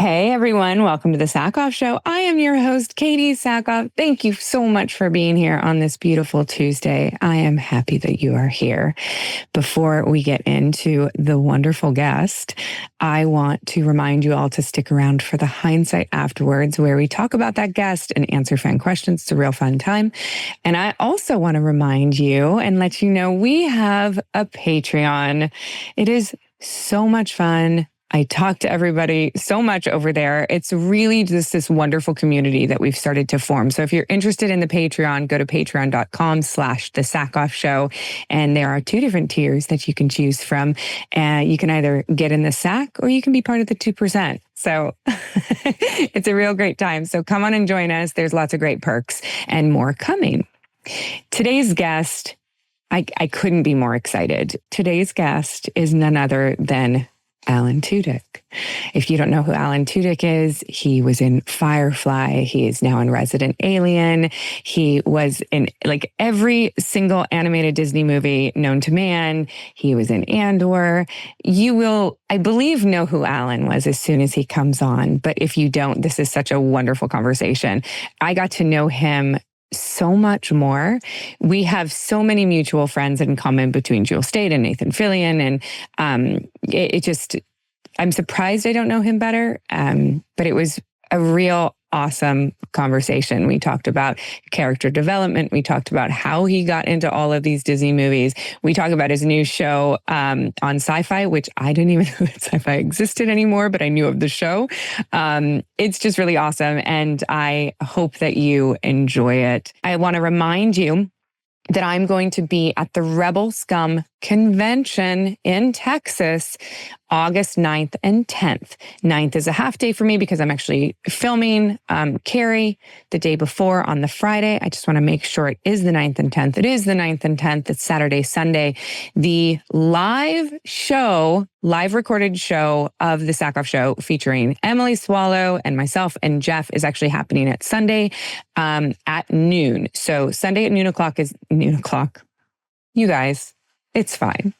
Hey everyone, welcome to the Sackhoff Show. I am your host, Katee Sackhoff. Thank you so much for being here on this beautiful Tuesday. I am happy that you are here. Before we get into the wonderful guest, I want to remind you all to stick around for the Hindsight afterwards, where we talk about that guest and answer fan questions. It's a real fun time. And I also want to remind you and let you know we have a Patreon. It is so much fun. I talk to everybody so much over there. It's really just this wonderful community that we've started to form. So if you're interested in the Patreon, go to patreon.com/The Sackhoff Show. And there are two different tiers that you can choose from. And you can either get in the sack or you can be part of the 2%. So it's a real great time. So come on and join us. There's lots of great perks and more coming. Today's guest, I couldn't be more excited. Today's guest is none other than Alan Tudyk. If you don't know who Alan Tudyk is, he was in Firefly. He is now in Resident Alien. He was in like every single animated Disney movie known to man. He was in Andor. You will, I believe, know who Alan was as soon as he comes on. But if you don't, this is such a wonderful conversation. I got to know him so much more. We have so many mutual friends in common between Jewel Staite and Nathan Fillion. And I'm surprised I don't know him better. But it was a real awesome conversation. We talked about character development. We talked about how he got into all of these Disney movies. We talked about his new show on Sci-Fi, which I didn't even know that Sci-Fi existed anymore, but I knew of the show. It's just really awesome. And I hope that you enjoy it. I want to remind you that I'm going to be at the Rebel Scum Convention in Texas, August 9th and 10th. 9th is a half day for me because I'm actually filming Carrie the day before on the Friday. I just want to make sure it is the 9th and 10th. It is the 9th and 10th. It's Saturday, Sunday. The live recorded show of the Sackhoff Show featuring Emily Swallow and myself and Jeph is actually happening at Sunday at noon. So Sunday at noon o'clock is noon o'clock. You guys, it's fine.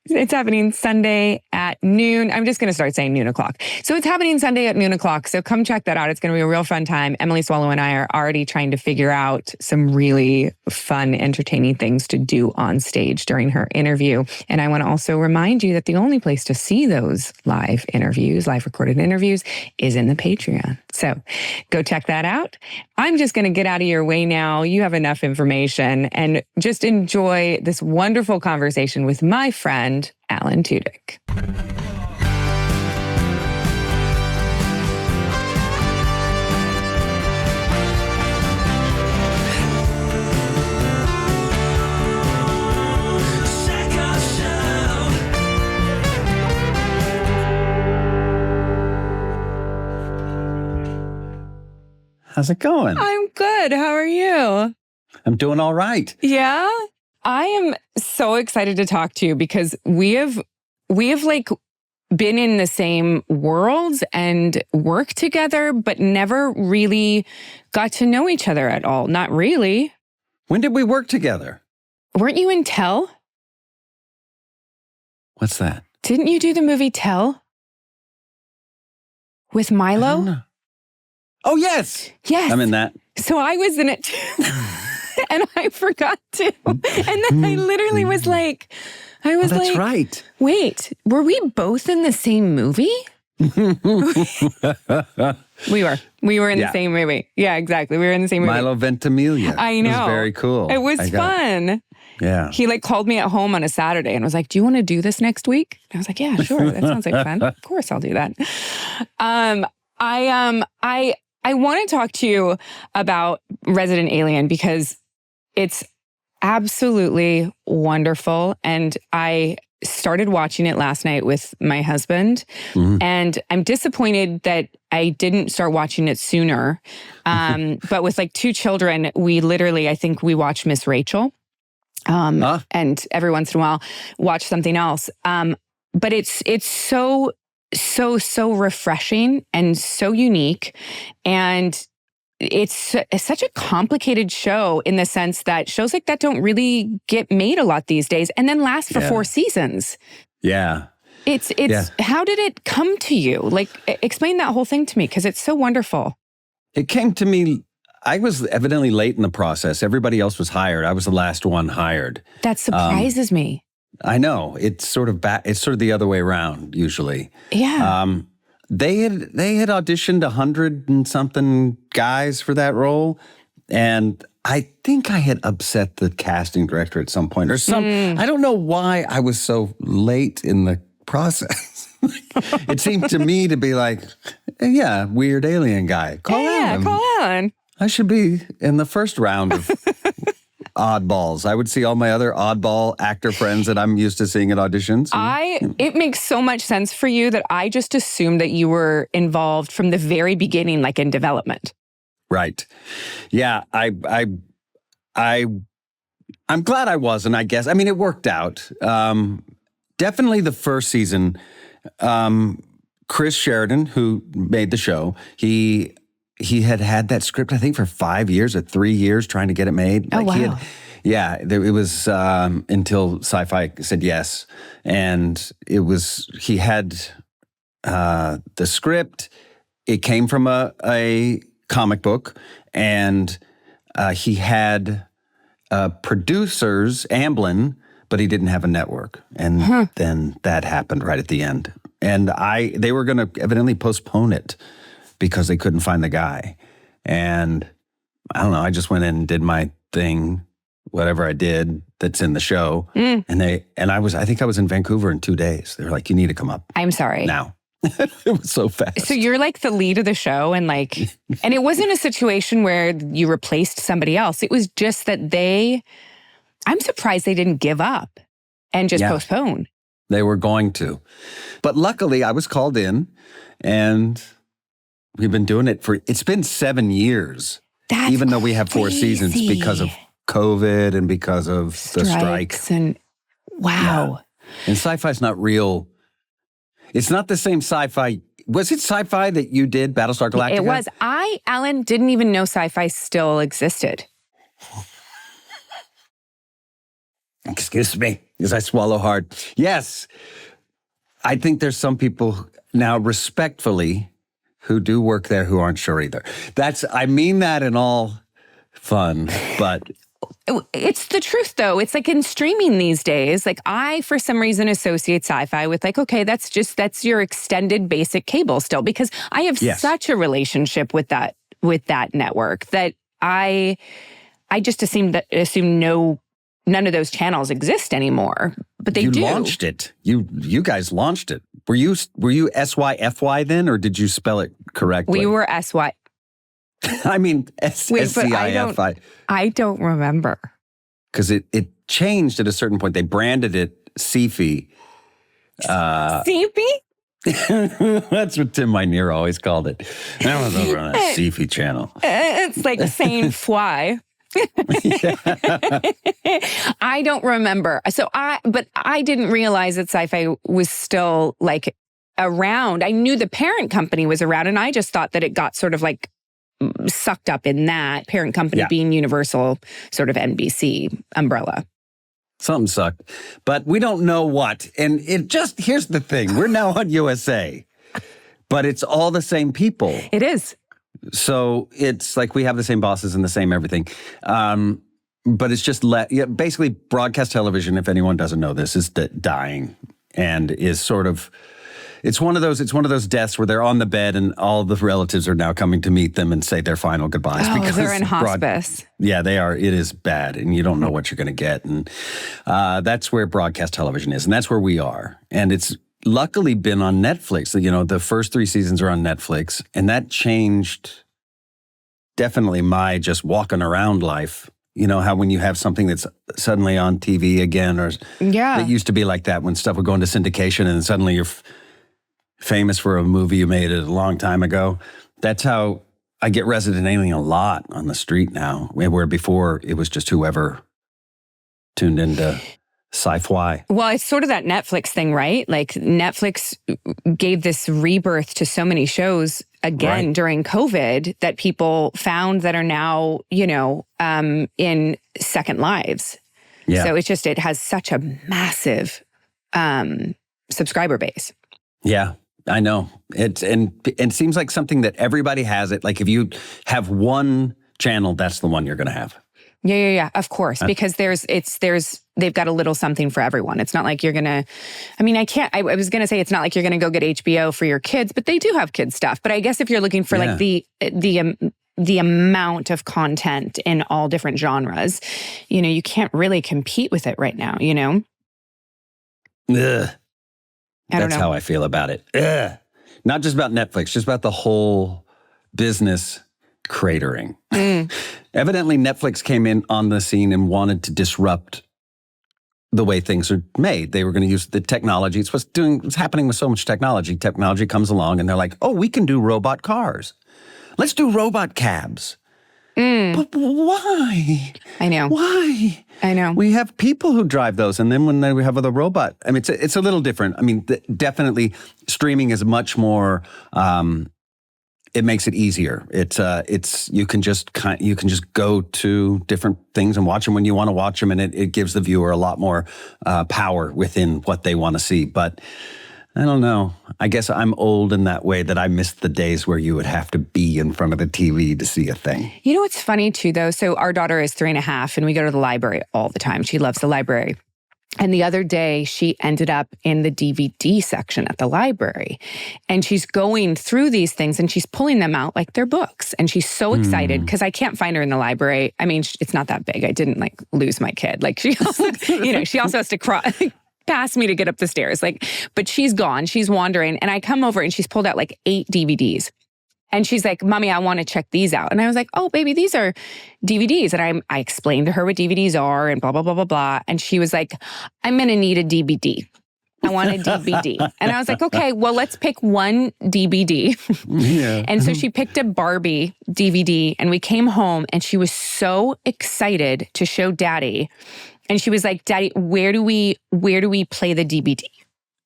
It's happening Sunday at noon. I'm just going to start saying noon o'clock. So it's happening Sunday at noon o'clock. So come check that out. It's going to be a real fun time. Emily Swallow and I are already trying to figure out some really fun, entertaining things to do on stage during her interview. And I want to also remind you that the only place to see those live recorded interviews, is in the Patreon. So go check that out. I'm just going to get out of your way now. You have enough information and just enjoy this wonderful conversation with my friend, Alan Tudyk. How's it going? I'm good. How are you? I'm doing all right. Yeah? I am so excited to talk to you because we have like been in the same worlds and worked together, but never really got to know each other at all. Not really. When did we work together? Weren't you in Tell? What's that? Didn't you do the movie Tell? With Milo? I don't know. Oh, yes. Yes. I'm in that. So I was in it too. And I forgot to. And then I literally was like, that's right. Wait, were we both in the same movie? We were in the same movie. Yeah, exactly. We were in the same movie. Milo Ventimiglia. I know. It was very cool. It was fun. Yeah. He like called me at home on a Saturday and was like, do you want to do this next week? And I was like, yeah, sure. That sounds like fun. Of course I'll do that. I want to talk to you about Resident Alien because it's absolutely wonderful. And I started watching it last night with my husband. Mm-hmm. And I'm disappointed that I didn't start watching it sooner. But with like two children, we literally, I think we watched Miss Rachel. And every once in a while watch something else. But it's so refreshing and so unique. And it's such a complicated show in the sense that shows like that don't really get made a lot these days and then last for 4 seasons. Yeah. How did it come to you? Like, explain that whole thing to me, because it's so wonderful. It came to me, I was evidently late in the process. Everybody else was hired. I was the last one hired. That surprises me. I know. It's sort of the other way around usually. Yeah. They had auditioned 100 and something guys for that role, and I think I had upset the casting director at some point or some. I don't know why I was so late in the process. It seemed to me to be like, yeah, weird alien guy. Call Alan. I should be in the first round of oddballs. I would see all my other oddball actor friends that I'm used to seeing at auditions. It makes so much sense for you that I just assumed that you were involved from the very beginning, like in development. Right. Yeah, I'm glad I wasn't, I guess. I mean, it worked out. Definitely the first season, Chris Sheridan, who made the show, he had that script, I think, for 5 years or 3 years trying to get it made. Oh, wow. It was until Sci-Fi said yes. And he had the script. It came from a comic book, and he had producers, Amblin, but he didn't have a network. And then that happened right at the end. And they were going to evidently postpone it because they couldn't find the guy. And I don't know, I just went in and did my thing, whatever I did that's in the show. And I think I was in Vancouver in 2 days. They were like, you need to come up. I'm sorry. Now. It was so fast. So you're like the lead of the show, and and it wasn't a situation where you replaced somebody else. It was just that I'm surprised they didn't give up and just postpone. They were going to. But luckily I was called in, and we've been doing it's been 7 years. That's even though we have 4 seasons because of COVID and because of the strike. And wow. Yeah. And Sci-Fi's not real. It's not the same Sci-Fi. Was it Sci-Fi that you did, Battlestar Galactica? It was. Alan, didn't even know Sci-Fi still existed. Excuse me, as I swallow hard. Yes. I think there's some people now, respectfully, who do work there who aren't sure either. I mean that in all fun, but... It's the truth, though. It's like in streaming these days, like I, for some reason, associate Sci-Fi with like, okay, that's your extended basic cable still, because I have such a relationship with that network that I just assume none of those channels exist anymore, but they do. You launched it. You guys launched it. Were you SYFY then, or did you spell it correctly? We were SY. I mean, SCIFI. I don't remember. Because it changed at a certain point. They branded it Sci-Fi. Sci-Fi? That's what Tim Minear always called it. That was over on that Sci-Fi channel. It's like saying fly. I don't remember. But I didn't realize that Sci-Fi was still like around. I knew the parent company was around, and I just thought that it got sort of like sucked up in that parent company being Universal, sort of NBC umbrella. Something sucked, but we don't know what. And here's the thing. We're now on USA, but it's all the same people. It is. So it's like we have the same bosses and the same everything. But it's just basically broadcast television, if anyone doesn't know this, is dying, and is sort of, it's one of those deaths where they're on the bed and all the relatives are now coming to meet them and say their final goodbyes. Oh, because they're in hospice. Yeah, they are. It is bad, and you don't know what you're going to get. And that's where broadcast television is, and that's where we are. And it's luckily been on Netflix. You know, the first 3 seasons are on Netflix, and that changed definitely my just walking around life. You know, how when you have something that's suddenly on TV again, or it used to be like that when stuff would go into syndication and suddenly you're famous for a movie you made a long time ago. That's how I get Resident Alien a lot on the street now, where before it was just whoever tuned into Sci-Fi. Well, it's sort of that Netflix thing, right? Like Netflix gave this rebirth to so many shows again during COVID that people found that are now, in second lives. Yeah. So it has such a massive subscriber base. Yeah, I know. And it seems like something that everybody has it. Like if you have one channel, that's the one you're going to have. Yeah. Of course, because they've got a little something for everyone. It's not like you're gonna. I mean, I was gonna say it's not like you're gonna go get HBO for your kids, but they do have kids stuff. But I guess if you're looking for like the amount of content in all different genres, you can't really compete with it right now. Ugh. That's how I feel about it. Ugh. Not just about Netflix, just about the whole business cratering. Evidently, Netflix came in on the scene and wanted to disrupt the way things are made. They were going to use the technology. It's what's happening with so much technology. Technology comes along and they're like, oh, we can do robot cars. Let's do robot cabs. But why? I know. Why? I know. We have people who drive those, and then when we have the robot, I mean, it's a little different. I mean, definitely streaming is much more. It makes it easier. It's you can just go to different things and watch them when you want to watch them, and it gives the viewer a lot more power within what they want to see. But I don't know. I guess I'm old in that way that I missed the days where you would have to be in front of the TV to see a thing. You know what's funny too, though? So our daughter is 3.5, and we go to the library all the time. She loves the library. And the other day, she ended up in the DVD section at the library. And she's going through these things and she's pulling them out like they're books. And she's so excited because I can't find her in the library. I mean, it's not that big. I didn't lose my kid. She also, she also has to pass me to get up the stairs. But she's gone. She's wandering. And I come over and she's pulled out 8 DVDs. And she's like, Mommy, I want to check these out. And I was like, oh, baby, these are DVDs. And I explained to her what DVDs are and blah, blah, blah, blah, blah. And she was like, I'm going to need a DVD. I want a DVD. And I was like, okay, well, let's pick one DVD. Yeah. And so she picked a Barbie DVD and we came home and she was so excited to show Daddy. And she was like, Daddy, where do we play the DVD?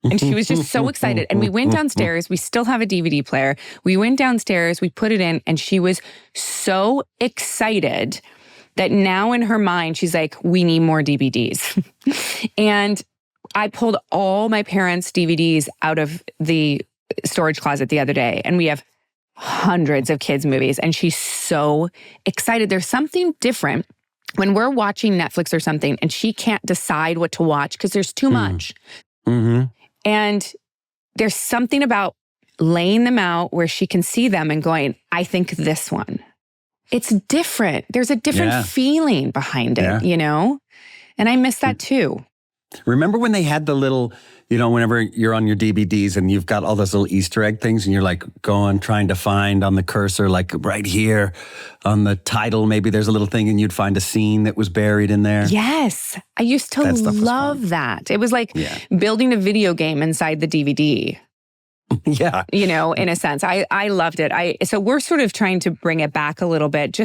And she was just so excited. And we went downstairs. We still have a DVD player. We went downstairs. We put it in. And she was so excited that now in her mind, she's like, we need more DVDs. And I pulled all my parents' DVDs out of the storage closet the other day. And we have hundreds of kids' movies. And she's so excited. There's something different when we're watching Netflix or something and she can't decide what to watch because there's too much. Mm-hmm. And there's something about laying them out where she can see them and going, I think this one. It's different. There's a different feeling behind it, And I miss that too. Remember when they had the little, whenever you're on your DVDs and you've got all those little Easter egg things and you're trying to find on the cursor, right here on the title, maybe there's a little thing and you'd find a scene that was buried in there. Yes. I used to love that. It was like building a video game inside the DVD. Yeah. In a sense. I loved it. So we're sort of trying to bring it back a little bit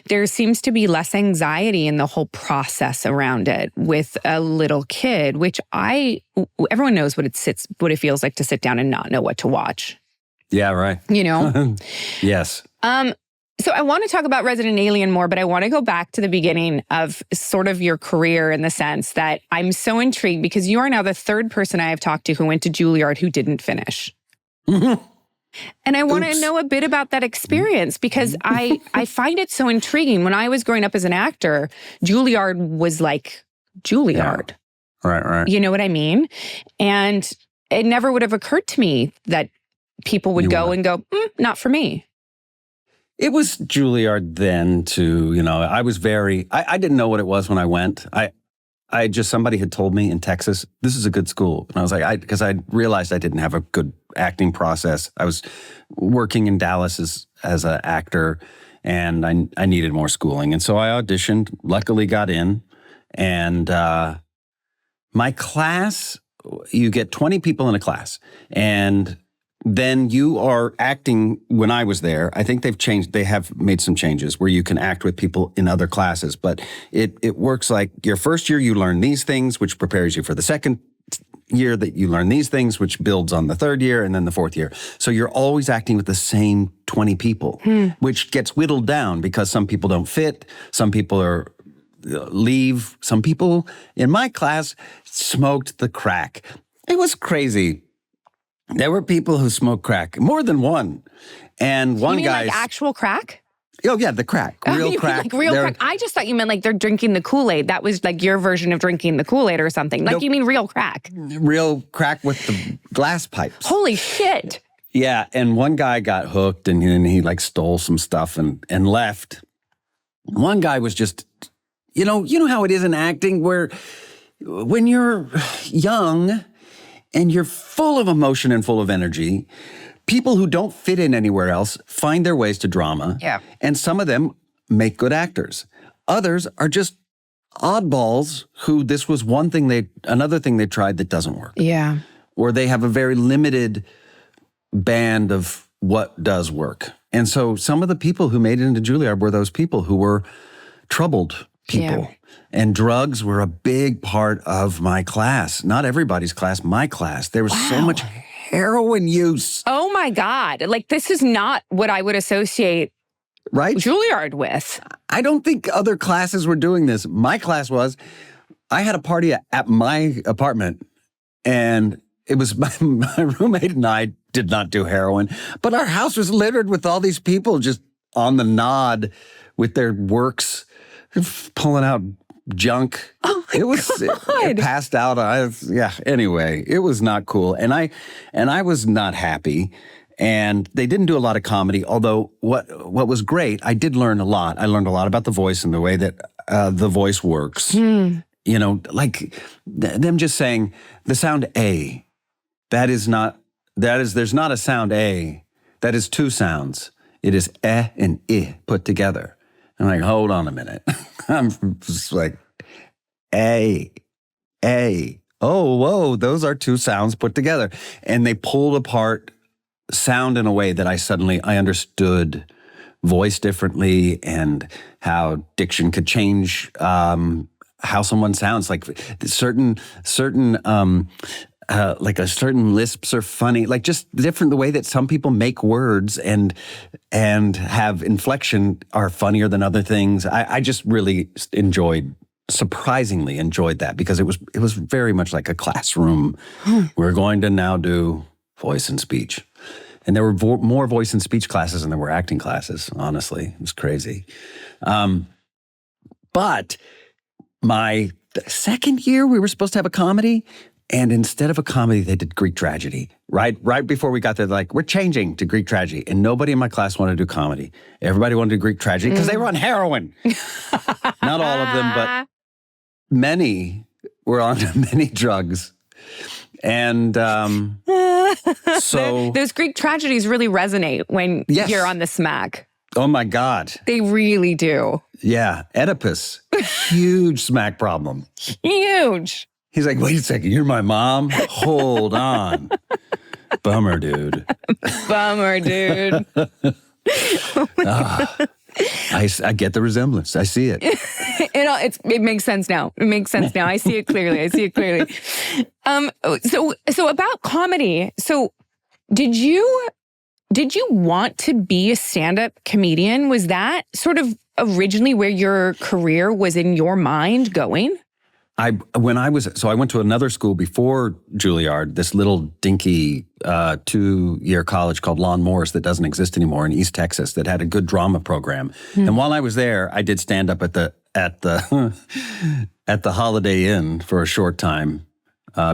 there seems to be less anxiety in the whole process around it with a little kid, which everyone knows what it feels like to sit down and not know what to watch. Yeah, right. Yes. So I want to talk about Resident Alien more, but I want to go back to the beginning of sort of your career in the sense that I'm so intrigued because you are now the third person I have talked to who went to Juilliard who didn't finish. And I want to know a bit about that experience because I find it so intriguing. When I was growing up as an actor, Juilliard was like Juilliard. Yeah. Right. You know what I mean? And it never would have occurred to me that people would go, not for me. It was Juilliard then too, I was I didn't know what it was when I went. Somebody had told me in Texas, this is a good school. And I was like, because I realized I didn't have a good acting process. I was working in Dallas as an actor and I needed more schooling. And so I auditioned, luckily got in. And my class, you get 20 people in a class and then you are acting. When I was there, I think they have made some changes where you can act with people in other classes, but it works like your first year you learn these things, which prepares you for the second year that you learn these things, which builds on the third year and then the fourth year. So you're always acting with the same 20 people, which gets whittled down because some people don't fit, some people leave, some people in my class smoked the crack. It was crazy. There were people who smoked crack, more than one. And one guy... like actual crack? Oh, yeah, the crack. Real crack. Like real crack. I just thought you meant like they're drinking the Kool-Aid. That was like your version of drinking the Kool-Aid or something. Like, you mean real crack? Real crack with the glass pipes. Holy shit. Yeah, and one guy got hooked and he like stole some stuff and left. One guy was just, you know how it is in acting where when you're young and you're full of emotion and full of energy, people who don't fit in anywhere else find their ways to drama. Yeah. And some of them make good actors. Others are just oddballs who this was another thing they tried that doesn't work. Yeah. Or they have a very limited band of what does work. And so some of the people who made it into Juilliard were those people who were troubled people. Yeah. And drugs were a big part of my class. Not everybody's class, my class. There was so much heroin use. Oh my God. Like, this is not what I would associate Juilliard with. I don't think other classes were doing this. My class was. I had a party at my apartment, and it was my roommate and I did not do heroin, but our house was littered with all these people just on the nod with their works, pulling out junk. Oh my God. It passed out. Anyway, it was not cool. And I was not happy. And they didn't do a lot of comedy, although what was great, I did learn a lot. I learned a lot about the voice and the way that the voice works. You know, like them just saying the sound A, there's not a sound A. That is two sounds. It is eh and I put together. I'm like, hold on a minute. I'm just like, A. Oh, whoa, those are two sounds put together. And they pulled apart sound in a way that I understood voice differently and how diction could change how someone sounds. Like certain lisps are funny, like just different. The way that some people make words and have inflection are funnier than other things. I just really surprisingly enjoyed that because it was very much like a classroom. We're going to now do voice and speech. And there were more voice and speech classes than there were acting classes, honestly. It was crazy. But my second year, we were supposed to have a comedy. And instead of a comedy, they did Greek tragedy. Right before we got there, like, we're changing to Greek tragedy. And nobody in my class wanted to do comedy. Everybody wanted to do Greek tragedy because they were on heroin. Not all of them, but many were on many drugs. And so... Those Greek tragedies really resonate when you're on the smack. Oh, my God. They really do. Yeah. Oedipus. Huge smack problem. Huge. He's like, wait a second, you're my mom? Hold on. Bummer, dude. Bummer, dude. I get the resemblance. I see it. It makes sense now. It makes sense now. I see it clearly. So about comedy. So did you want to be a stand-up comedian? Was that sort of originally where your career was in your mind going? I went to another school before Juilliard, this little dinky 2-year college called Lon Morris that doesn't exist anymore in East Texas that had a good drama program. And while I was there, I did stand up at the Holiday Inn for a short time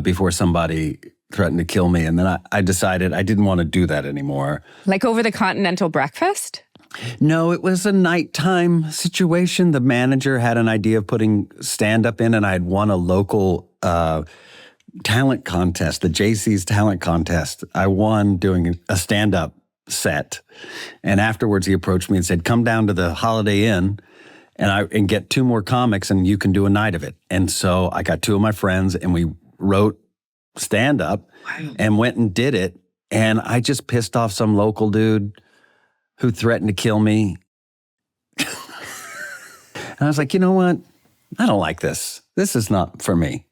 before somebody threatened to kill me. And then I decided I didn't want to do that anymore. Like over the continental breakfast? No, it was a nighttime situation. The manager had an idea of putting stand-up in, and I had won a local talent contest, the JC's talent contest. I won doing a stand-up set. And afterwards, he approached me and said, come down to the Holiday Inn and get 2 more comics, and you can do a night of it. And so I got 2 of my friends, and we wrote stand-up and went and did it. And I just pissed off some local dude who threatened to kill me. And I was like, you know what? I don't like this. This is not for me.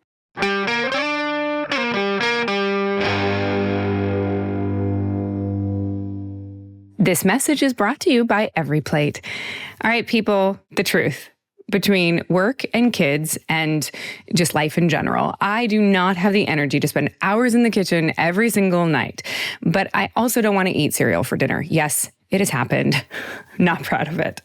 This message is brought to you by Every Plate. All right, people, the truth. between work and kids and just life in general. I do not have the energy to spend hours in the kitchen every single night. But I also don't want to eat cereal for dinner. Yes, it has happened. Not proud of it.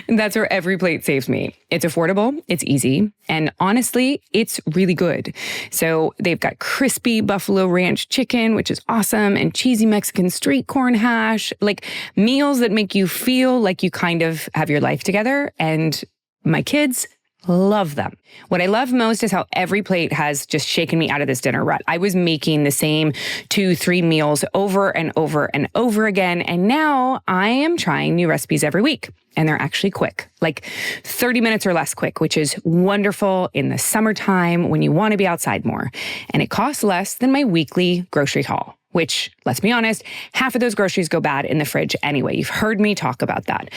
And that's where Every Plate saves me. It's affordable, it's easy, and honestly, it's really good. So they've got crispy buffalo ranch chicken, which is awesome, and cheesy Mexican street corn hash, like meals that make you feel like you kind of have your life together. And my kids love them. What I love most is how Every Plate has just shaken me out of this dinner rut. I was making the same 2-3 meals over and over and over again. And now I am trying new recipes every week. And they're actually quick, like 30 minutes or less quick, which is wonderful in the summertime when you want to be outside more. And it costs less than my weekly grocery haul, which, let's be honest, half of those groceries go bad in the fridge anyway. You've heard me talk about that.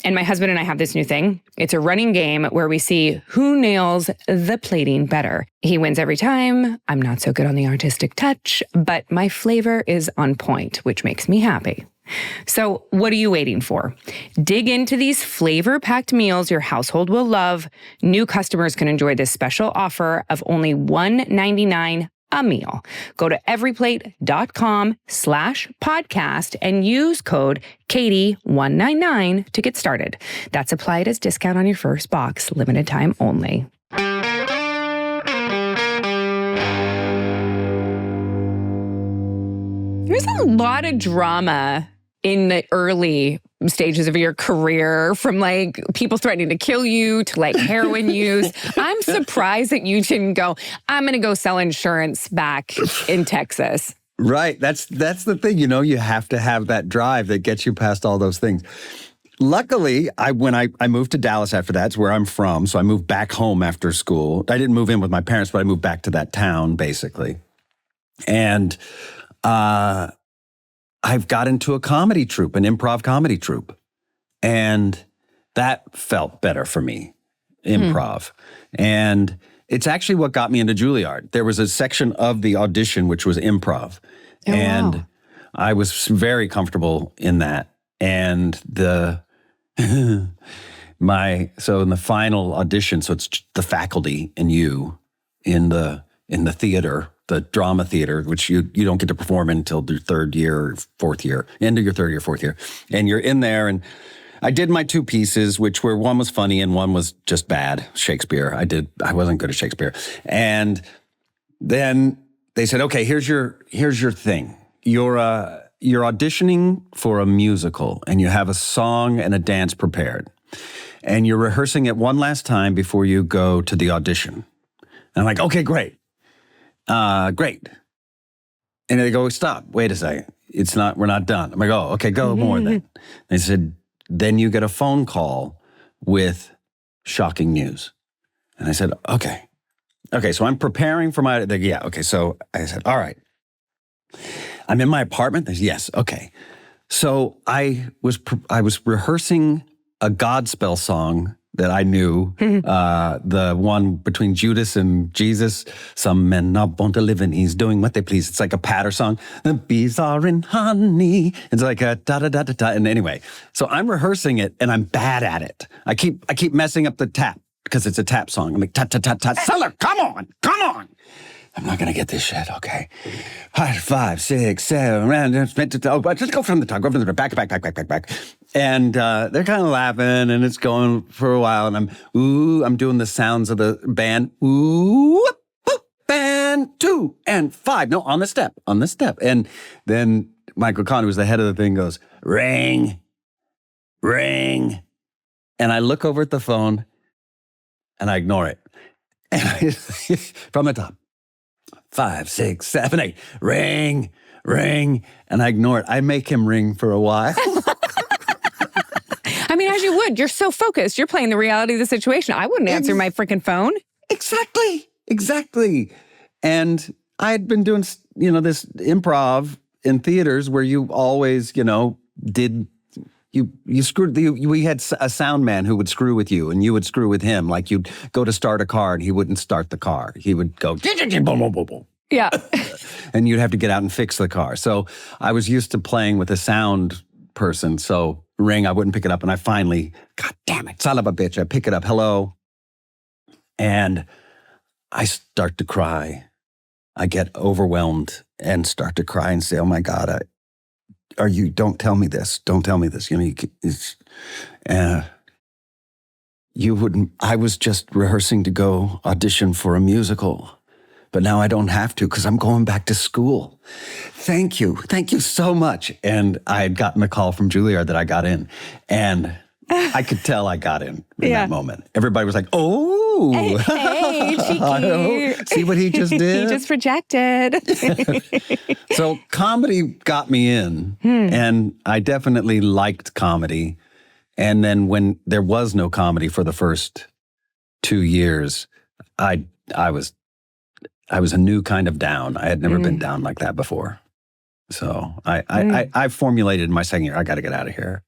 And my husband and I have this new thing. It's a running game where we see who nails the plating better. He wins every time. I'm not so good on the artistic touch, but my flavor is on point, which makes me happy. So what are you waiting for? Dig into these flavor-packed meals your household will love. New customers can enjoy this special offer of only $1.99 a meal. Go to everyplate.com/podcast and use code Katee199 to get started. That's applied as discount on your first box, limited time only. There's a lot of drama in the early stages of your career, from like people threatening to kill you to like heroin use. I'm surprised that you didn't go, I'm going to go sell insurance back in Texas. Right. That's the thing. You know, you have to have that drive that gets you past all those things. Luckily, when I moved to Dallas after that, it's where I'm from. So I moved back home after school. I didn't move in with my parents, but I moved back to that town, basically. And I've got into a comedy troupe, an improv comedy troupe. And that felt better for me, improv. And it's actually what got me into Juilliard. There was a section of the audition which was improv. Oh, and wow. I was very comfortable in that. And so in the final audition, so it's the faculty and you in the theater, the drama theater, which you don't get to perform until your third year or fourth year, end of your third year, fourth year. And you're in there, and I did my two pieces, which were, one was funny and one was just bad, Shakespeare. I wasn't good at Shakespeare. And then they said, okay, here's your thing. You're auditioning for a musical, and you have a song and a dance prepared. And you're rehearsing it one last time before you go to the audition. And I'm like, okay, great. Great. And they go, stop, wait a second. We're not done. I'm like, oh, okay, go more then. They said, then you get a phone call with shocking news. And I said, okay. Okay, so I'm preparing for so I said, all right. I'm in my apartment? They said, yes, okay. So I was rehearsing a Godspell song that I knew, the one between Judas and Jesus. Some men are born to live and he's doing what they please. It's like a patter song. The bees are in honey. It's like a da-da-da-da-da. And anyway, so I'm rehearsing it and I'm bad at it. I keep messing up the tap because it's a tap song. I'm like, ta-ta-ta-ta, Seller, come on. I'm not going to get this shit, okay. 5, 6, 7, just go from the top, go from the back. And they're kind of laughing, and it's going for a while, and I'm doing the sounds of the band. Ooh, band 2 and 5. No, on the step. And then Michael Kahn, who's the head of the thing, goes, ring. And I look over at the phone, and I ignore it. And from the top. 5, 6, 7, 8. Ring. And I ignore it. I make him ring for a while. I mean, as you would. You're so focused. You're playing the reality of the situation. I wouldn't answer my freaking phone. Exactly. And I had been doing, this improv in theaters where you always, did... You screwed. We had a sound man who would screw with you, and you would screw with him. Like you'd go to start a car, and he wouldn't start the car. He would go boom, boom, boom, boom. Yeah, and you'd have to get out and fix the car. So I was used to playing with a sound person. So ring, I wouldn't pick it up, and I finally, God damn it, son of a bitch, I pick it up. Hello, And I start to cry. I get overwhelmed and start to cry and say, oh my God, don't tell me this. Don't tell me this. You wouldn't, I was just rehearsing to go audition for a musical, but now I don't have to because I'm going back to school. Thank you. Thank you so much. And I had gotten a call from Juilliard that I got in, and I could tell I got in that moment. Everybody was like, oh, hey, cheeky. See what he just did? He just projected. So comedy got me in, and I definitely liked comedy. And then when there was no comedy for the first 2 years, I was a new kind of down. I had never been down like that before. So I formulated in my second year, I got to get out of here.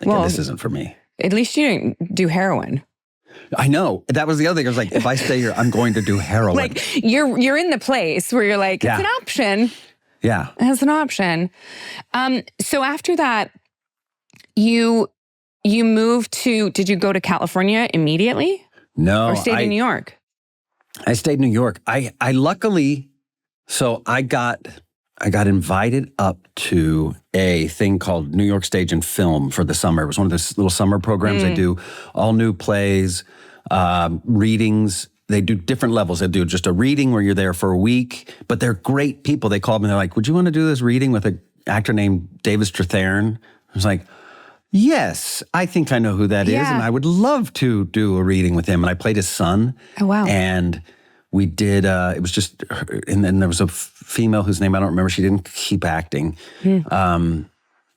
Well, this isn't for me. At least you didn't do heroin. I know. That was the other thing. I was like, if I stay here, I'm going to do heroin. Like you're in the place where you're like, it's an option. Yeah. It's an option. So after that, you moved to, did you go to California immediately? No. Or stayed in New York? I stayed in New York. I luckily, so I got invited up to a thing called New York Stage and Film for the summer. It was one of those little summer programs. They do all new plays, readings. They do different levels. They do just a reading where you're there for a week, but they're great people. They called me and they're like, would you want to do this reading with an actor named David Strathairn? I was like, yes, I think I know who that is, and I would love to do a reading with him. And I played his son. Oh, wow. And we did, it was just, and then there was a female whose name I don't remember. She didn't keep acting.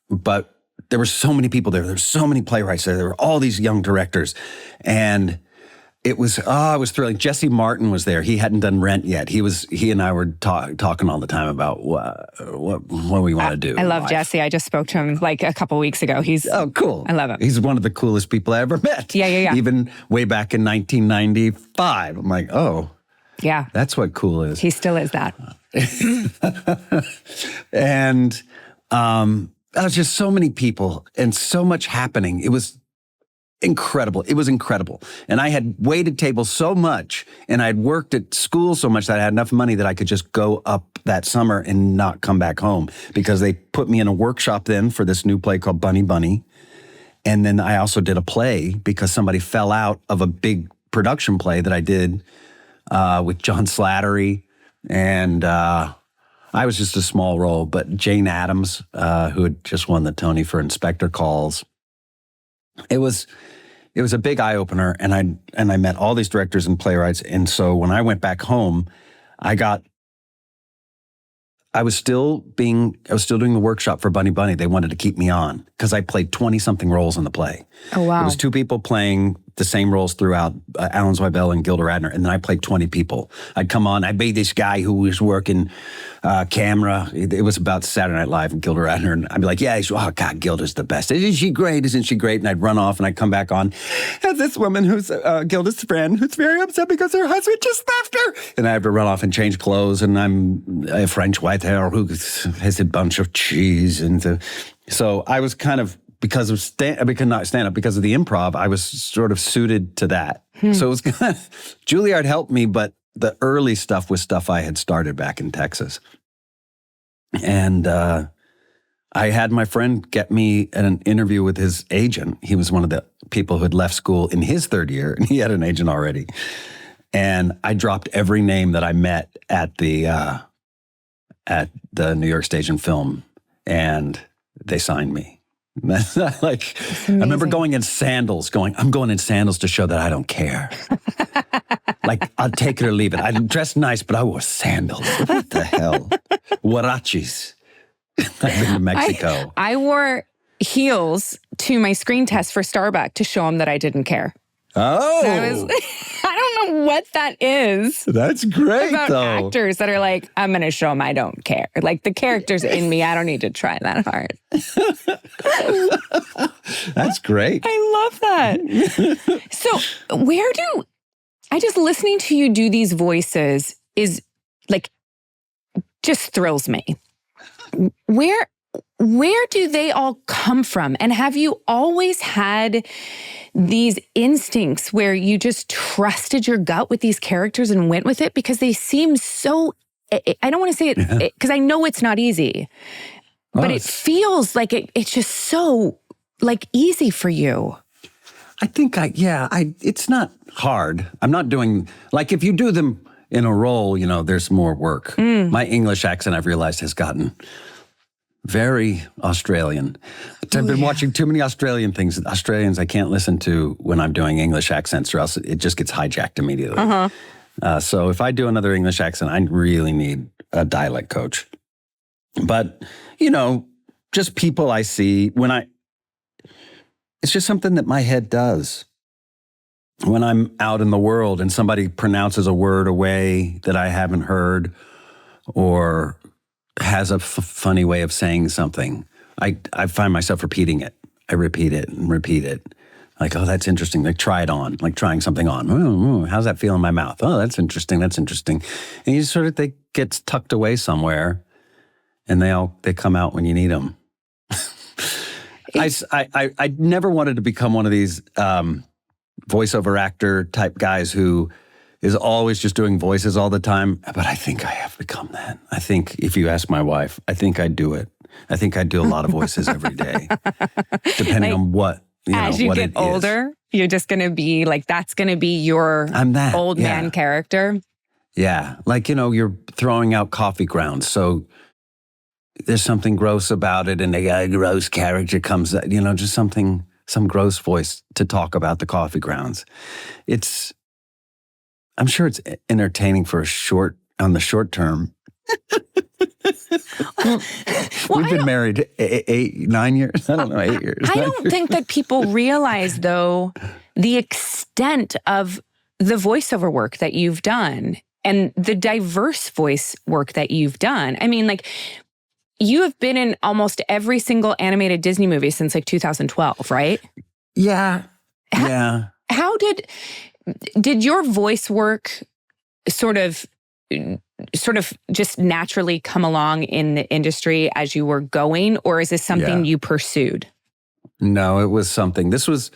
But there were so many people there. There were so many playwrights there. There were all these young directors. And it was thrilling. Jesse Martin was there. He hadn't done Rent yet. He and I were talking all the time about what we want to do. I love Jesse. I just spoke to him like a couple weeks ago. He's cool. I love him. He's one of the coolest people I ever met. Yeah. Even way back in 1995. I'm like, oh, yeah, that's what cool is. He still is that. And there was just so many people and so much happening. It was incredible. It was incredible. And I had waited tables so much, and I had worked at school so much that I had enough money that I could just go up that summer and not come back home, because they put me in a workshop then for this new play called Bunny Bunny. And then I also did a play because somebody fell out of a big production play that I did with John Slattery. And I was just a small role, but Jane Addams, who had just won the Tony for Inspector Calls, it was a big eye opener, and I met all these directors and playwrights. And so when I went back home, I was still doing the workshop for Bunny Bunny. They wanted to keep me on because I played 20-something roles in the play. Oh, wow. It was 2 people playing the same roles throughout, Alan Zweibel and Gilda Radner, and then I played 20 people. I'd come on, I'd be this guy who was working camera. It was about Saturday Night Live and Gilda Radner, and I'd be like, oh, God, Gilda's the best. Isn't she great? Isn't she great? And I'd run off, and I'd come back on. There's this woman who's Gilda's friend who's very upset because her husband just left her. And I have to run off and change clothes, and I'm a French white hair who has a bunch of cheese. And so I was kind of, because of because of the improv, I was sort of suited to that. So it was kind of, Juilliard helped me, but the early stuff was stuff I had started back in Texas. And I had my friend get me an interview with his agent. He was one of the people who had left school in his 3rd year, and he had an agent already. And I dropped every name that I met at the New York Stage and Film, and they signed me. I remember going in sandals, I'm going in sandals to show that I don't care. Like, I'll take it or leave it. I dressed nice, but I wore sandals. What the hell? Huaraches. I've been to Mexico. I wore heels to my screen test for Starbuck to show him that I didn't care. Oh. I don't know what that is. That's great, about though. Actors that are like, I'm going to show them I don't care. Like, the character's in me. I don't need to try that hard. That's great. I love that. So listening to you do these voices is like, just thrills me. Where where do they all come from? And have you always had these instincts where you just trusted your gut with these characters and went with it? Because they seem so, I don't want to say it, because I know it's not easy, but it feels like it's just so like easy for you. I think it's not hard. I'm not doing, like if you do them in a role, there's more work. My English accent, I've realized, has gotten very Australian. I've been watching too many Australian things. Australians I can't listen to when I'm doing English accents, or else it just gets hijacked immediately. So if I do another English accent, I really need a dialect coach. But, just people I see it's just something that my head does. When I'm out in the world and somebody pronounces a word a way that I haven't heard, or has a funny way of saying something, I find myself repeating it. I repeat it and repeat it. Like, oh, that's interesting. Like, try it on. Like trying something on. How's that feel in my mouth? Oh, that's interesting. That's interesting. And you sort of, they get tucked away somewhere, and they come out when you need them. I never wanted to become one of these voiceover actor type guys who is always just doing voices all the time. But I think I have become that. I think if you ask my wife, I think I'd do it. I think I'd do a lot of voices every day, depending on what, as you what get older, you're just going to be like, that's going to be your old man character. Yeah. Like, you're throwing out coffee grounds. So there's something gross about it, and a gross character comes, just some gross voice to talk about the coffee grounds. I'm sure it's entertaining on the short term. We've been married 9 years. I don't know, 8 years. I don't think that people realize, though, the extent of the voiceover work that you've done and the diverse voice work that you've done. I mean, like, you have been in almost every single animated Disney movie since like 2012, right? Yeah. How did your voice work sort of just naturally come along in the industry as you were going, or is this something you pursued? No, it was something. This was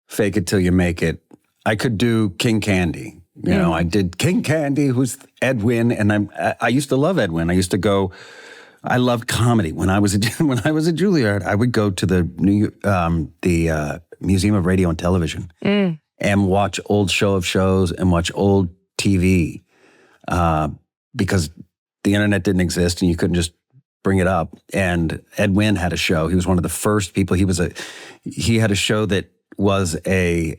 fake it till you make it. I could do King Candy. I did King Candy, who's Edwin, and I used to love Edwin. I loved comedy. When I was at Juilliard, I would go to the Museum of Radio and Television and watch old show of shows and watch old TV because the internet didn't exist and you couldn't just bring it up. And Edwin had a show. He was one of the first people. He had a show that was a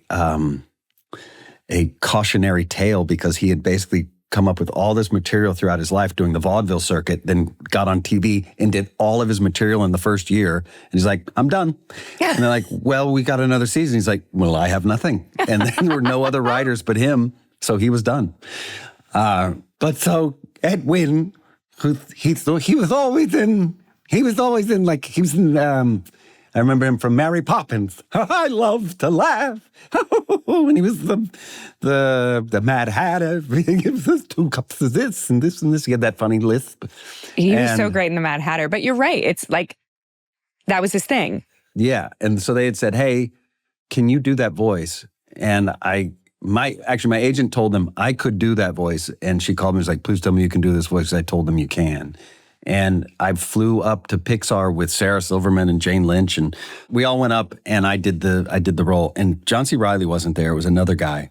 cautionary tale, because he had basically come up with all this material throughout his life doing the vaudeville circuit, then got on TV and did all of his material in the first year. And he's like, I'm done. Yeah. And they're like, well, we got another season. He's like, well, I have nothing. And then there were no other writers but him. So he was done. But so Edwin, he was always in, I remember him from Mary Poppins. I love to laugh. When he was the Mad Hatter, he gives us 2 cups of this and this and this. He had that funny lisp. He was so great in the Mad Hatter. But you're right. It's like, that was his thing. Yeah. And so they had said, hey, can you do that voice? And my agent told them I could do that voice. And she called me and was like, please tell me you can do this voice. I told them you can. And I flew up to Pixar with Sarah Silverman and Jane Lynch, and we all went up, and I did the role. And John C. Reilly wasn't there; it was another guy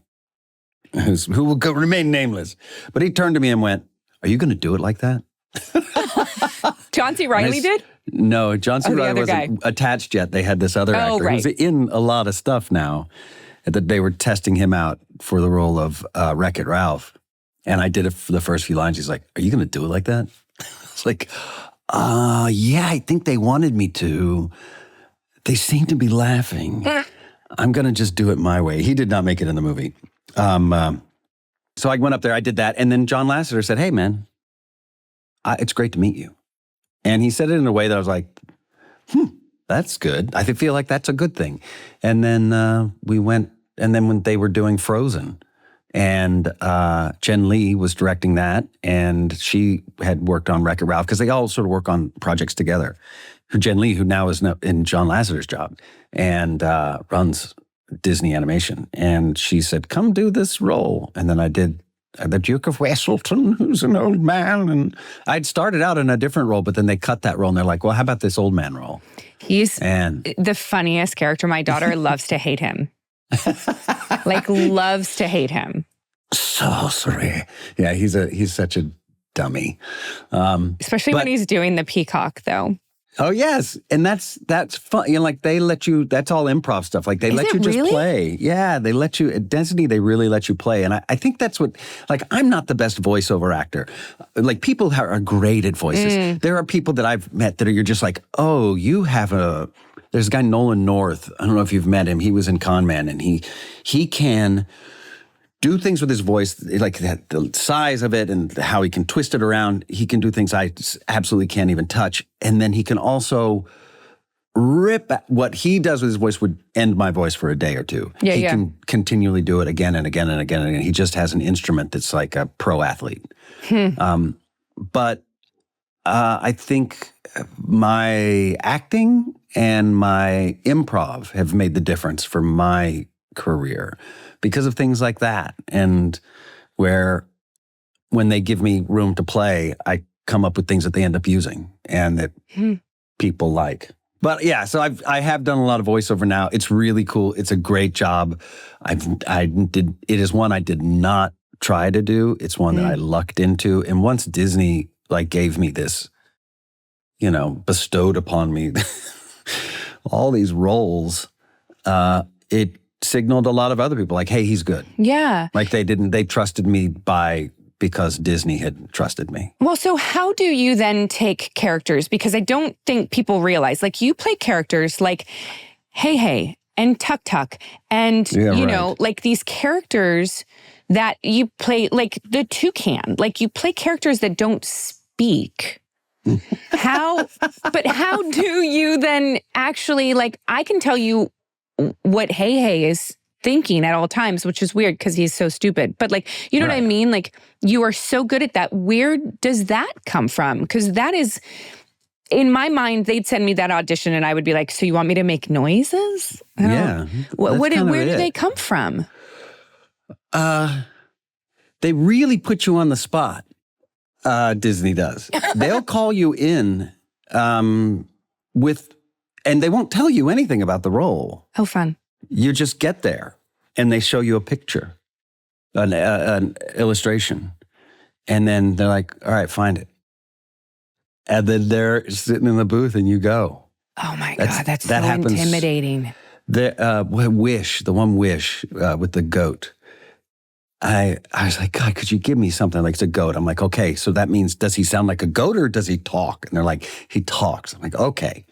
who will remain nameless. But he turned to me and went, "Are you going to do it like that?" John C. Reilly did? No, John C. Reilly wasn't attached yet. They had this other actor who's in a lot of stuff now. That they were testing him out for the role of Wreck-It Ralph, and I did it for the first few lines. He's like, "Are you going to do it like that?" It's like, yeah, I think they wanted me to. They seem to be laughing. I'm going to just do it my way. He did not make it in the movie. So I went up there, I did that. And then John Lasseter said, hey, man, it's great to meet you. And he said it in a way that I was like, that's good. I feel like that's a good thing. And then we went, and then when they were doing Frozen, And Jen Lee was directing that, and she had worked on Wreck-It Ralph, because they all sort of work on projects together. Jen Lee, who now is in John Lasseter's job and runs Disney Animation. And she said, come do this role. And then I did the Duke of Weselton, who's an old man. And I'd started out in a different role, but then they cut that role, and they're like, well, how about this old man role? He's the funniest character. My daughter loves to hate him. Loves to hate him. Sorcery. Yeah, he's such a dummy. Especially when he's doing the peacock, though. Oh, yes. And that's fun. They let you, that's all improv stuff. They let you just play. Yeah, they let you, at Disney, they really let you play. And I think that's what, I'm not the best voiceover actor. People are great at voices. There are people that I've met that you're just like, oh, you have there's a guy, Nolan North. I don't know if you've met him. He was in Con Man, and he can do things with his voice, the size of it and how he can twist it around. He can do things I absolutely can't even touch. And then he can also rip what he does with his voice would end my voice for a day or two. Yeah, he can continually do it again and again and again and again. He just has an instrument that's like a pro athlete. But I think my acting and my improv have made the difference for my career because of things like that. And when they give me room to play, I come up with things that they end up using and that people like. But yeah, so I have done a lot of voiceover now. It's really cool. It's a great job. It is one I did not try to do. It's one that I lucked into. And once Disney gave me this, bestowed upon me all these roles, it signaled a lot of other people hey, he's good. Yeah. They trusted me because Disney had trusted me. Well, so how do you then take characters? Because I don't think people realize, you play characters like Hey Hey and Tuk Tuk and, these characters that you play, the Toucan, you play characters that don't speak. But how do you then actually, I can tell you what Hey Hey is thinking at all times, which is weird because he's so stupid. But you know what I mean? You are so good at that. Where does that come from? Because that is, in my mind, they'd send me that audition and I would be like, so you want me to make noises? Yeah. Where do they come from? They really put you on the spot. Disney does. They'll call you in and they won't tell you anything about the role. Oh, fun. You just get there and they show you a picture, an illustration. And then they're like, all right, find it. And then they're sitting in the booth and you go. Oh my God, that so happens. Intimidating. The one Wish with the goat. I was like, God, could you give me something it's a goat? I'm like, okay, so that means, does he sound like a goat or does he talk? And they're like, he talks. I'm like, okay.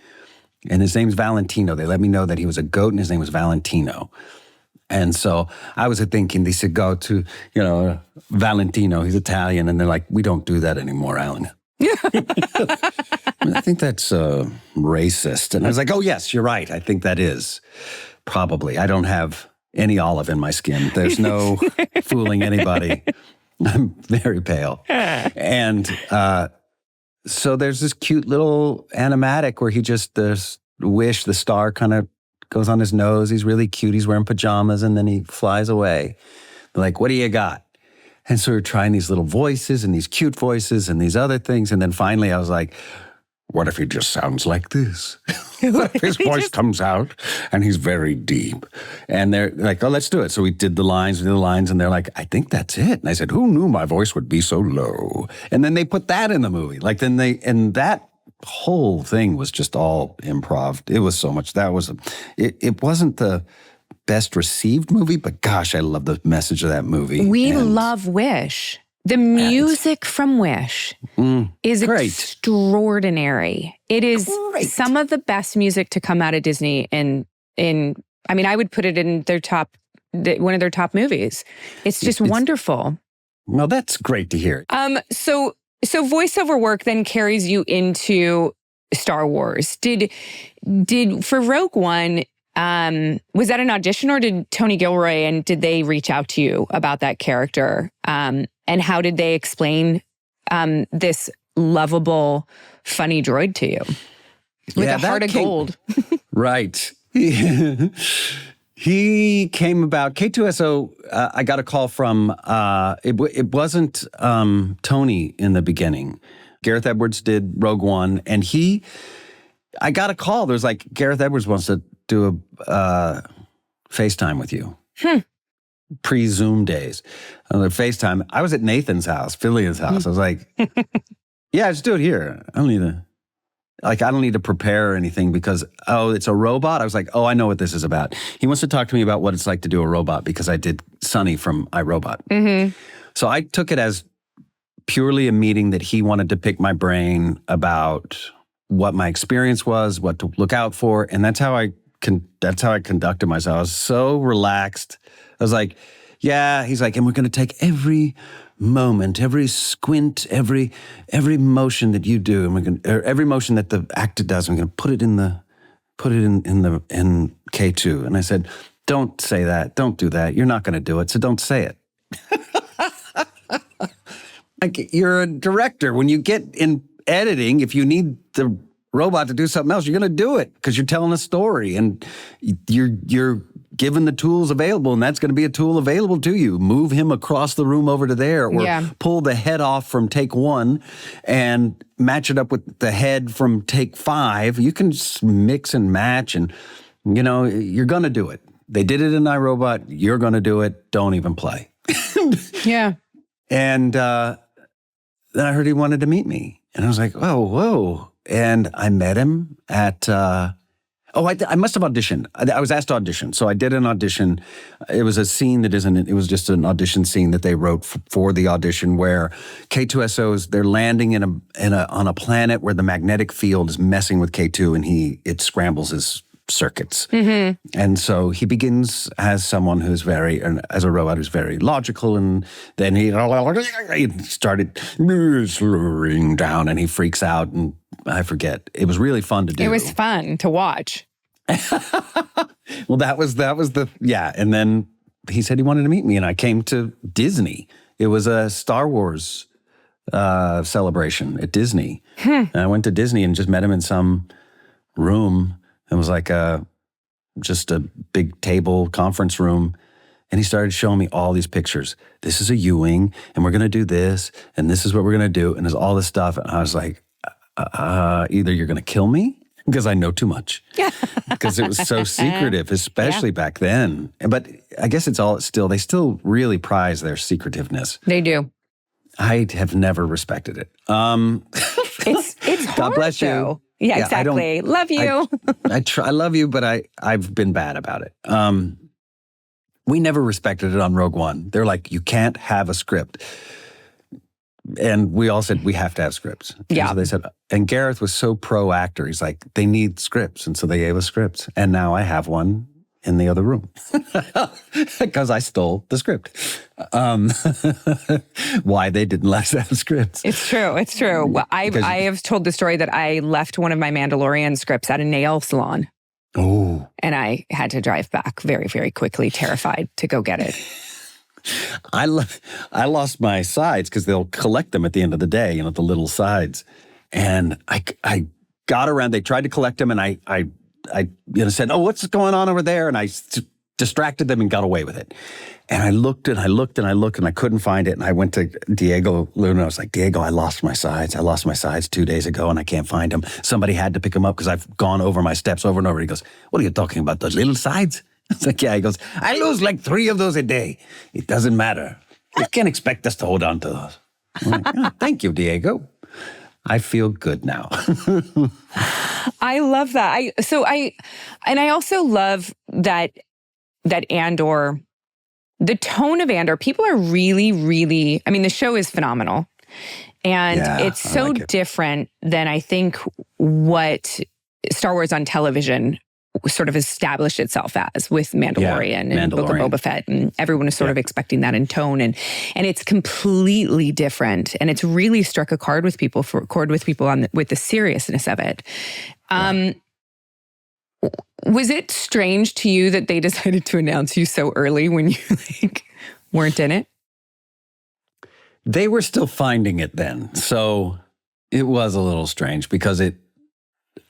And his name's Valentino. They let me know that he was a goat and his name was Valentino. And so I was thinking, they said, go to, Valentino, he's Italian. And they're like, we don't do that anymore, Alan. I think that's racist. And I was like, oh, yes, you're right. I think that is probably. I don't have any olive in my skin. There's no fooling anybody. I'm very pale. And so there's this cute little animatic where there's Wish, the star kind of goes on his nose. He's really cute. He's wearing pajamas and then he flies away. They're like, what do you got? And so we're trying these little voices and these cute voices and these other things. And then finally I was like, what if he just sounds like this? What if his voice comes out and he's very deep? And they're like, oh, let's do it. So we did the lines, and they're like, I think that's it. And I said, who knew my voice would be so low? And then they put that in the movie. And that whole thing was just all improv. It was so much. It wasn't the best received movie, but gosh, I love the message of that movie. We love Wish. The music from Wish is extraordinary. It is some of the best music to come out of Disney. I would put it in one of their top movies. It's just wonderful. Well, that's great to hear. So voiceover work then carries you into Star Wars. Did for Rogue One, Was that an audition, or did Tony Gilroy and did they reach out to you about that character? And how did they explain this lovable, funny droid to you with a heart of gold? Right. He came about K2SO. I got a call from, it wasn't Tony in the beginning. Gareth Edwards did Rogue One, and I got a call. There's like, Gareth Edwards wants to do a FaceTime with you. Pre-Zoom days. FaceTime. I was at Nathan's house, Fillian's house. I was like, yeah, just do it here. I don't need to prepare or anything because, it's a robot? I was like, I know what this is about. He wants to talk to me about what it's like to do a robot because I did Sonny from iRobot. Mm-hmm. So I took it as purely a meeting that he wanted to pick my brain about what my experience was, what to look out for. And that's how I conducted myself. I was so relaxed. I was like, yeah. He's like, and we're going to take every moment, every squint, every motion that you do, and every motion that the actor does, I'm going to put it in K2. And I said, don't say that. Don't do that. You're not going to do it. So don't say it. Like, you're a director. When you get in editing, if you need the robot to do something else, you're going to do it because you're telling a story and you're given the tools available, and that's going to be a tool available to you. Move him across the room over to there, or pull the head off from take 1 and match it up with the head from take 5. You can just mix and match, and you're going to do it. They did it in iRobot. You're going to do it. Don't even play. Yeah. And then I heard he wanted to meet me, and I was like, oh, whoa. And I met him at, I must have auditioned. I was asked to audition. So I did an audition. It was a scene that it was just an audition scene that they wrote for the audition where K2SOs, they're landing on a planet where the magnetic field is messing with K2 and it scrambles his circuits. Mm-hmm. And so he begins as someone as a robot who's very logical, and then he started slowing down and he freaks out, and I forget. It was really fun to do. It was fun to watch. Well, that was and then he said he wanted to meet me, and I came to Disney. It was a Star Wars celebration at Disney. And I went to Disney and just met him in some room. It was like just a big table conference room. And he started showing me all these pictures. This is a U-wing, and we're going to do this, and this is what we're going to do. And there's all this stuff. And I was like, either you're going to kill me, because I know too much. Because it was so secretive, especially back then. But I guess they still really prize their secretiveness. They do. I have never respected it. It's hard, God bless you. Yeah, exactly. Love you. I love you, but I've been bad about it. We never respected it on Rogue One. They're like, you can't have a script. And we all said, we have to have scripts. Yeah. And so they said, and Gareth was so pro actor. He's like, they need scripts. And so they gave us scripts. And now I have one in the other room because I stole the script. Why they didn't let us have scripts. It's true. Well, I have told the story that I left one of my Mandalorian scripts at a nail salon. Oh. And I had to drive back very, very quickly, terrified to go get it. I lost my sides because they'll collect them at the end of the day, the little sides. And I got around, they tried to collect them, and I said, oh, what's going on over there? And I distracted them and got away with it. And I looked and I looked and I looked and I couldn't find it. And I went to Diego Luna. I was like, Diego, I lost my sides. I lost my sides 2 days ago and I can't find them. Somebody had to pick them up because I've gone over my steps over and over. He goes, what are you talking about? Those little sides? I was like, yeah. He goes, I lose like 3 of those a day. It doesn't matter. You can't expect us to hold on to those. I'm like, oh, thank you, Diego. I feel good now. I love that. I also love that Andor, the tone of Andor, people are really, really, the show is phenomenal. And it's so different than I think what Star Wars on television sort of established itself as with Mandalorian and Book of Boba Fett, and everyone is sort of expecting that in tone, and it's completely different, and it's really struck a chord with people with the seriousness of it. Was it strange to you that they decided to announce you so early when you weren't in it? They were still finding it then. So it was a little strange because I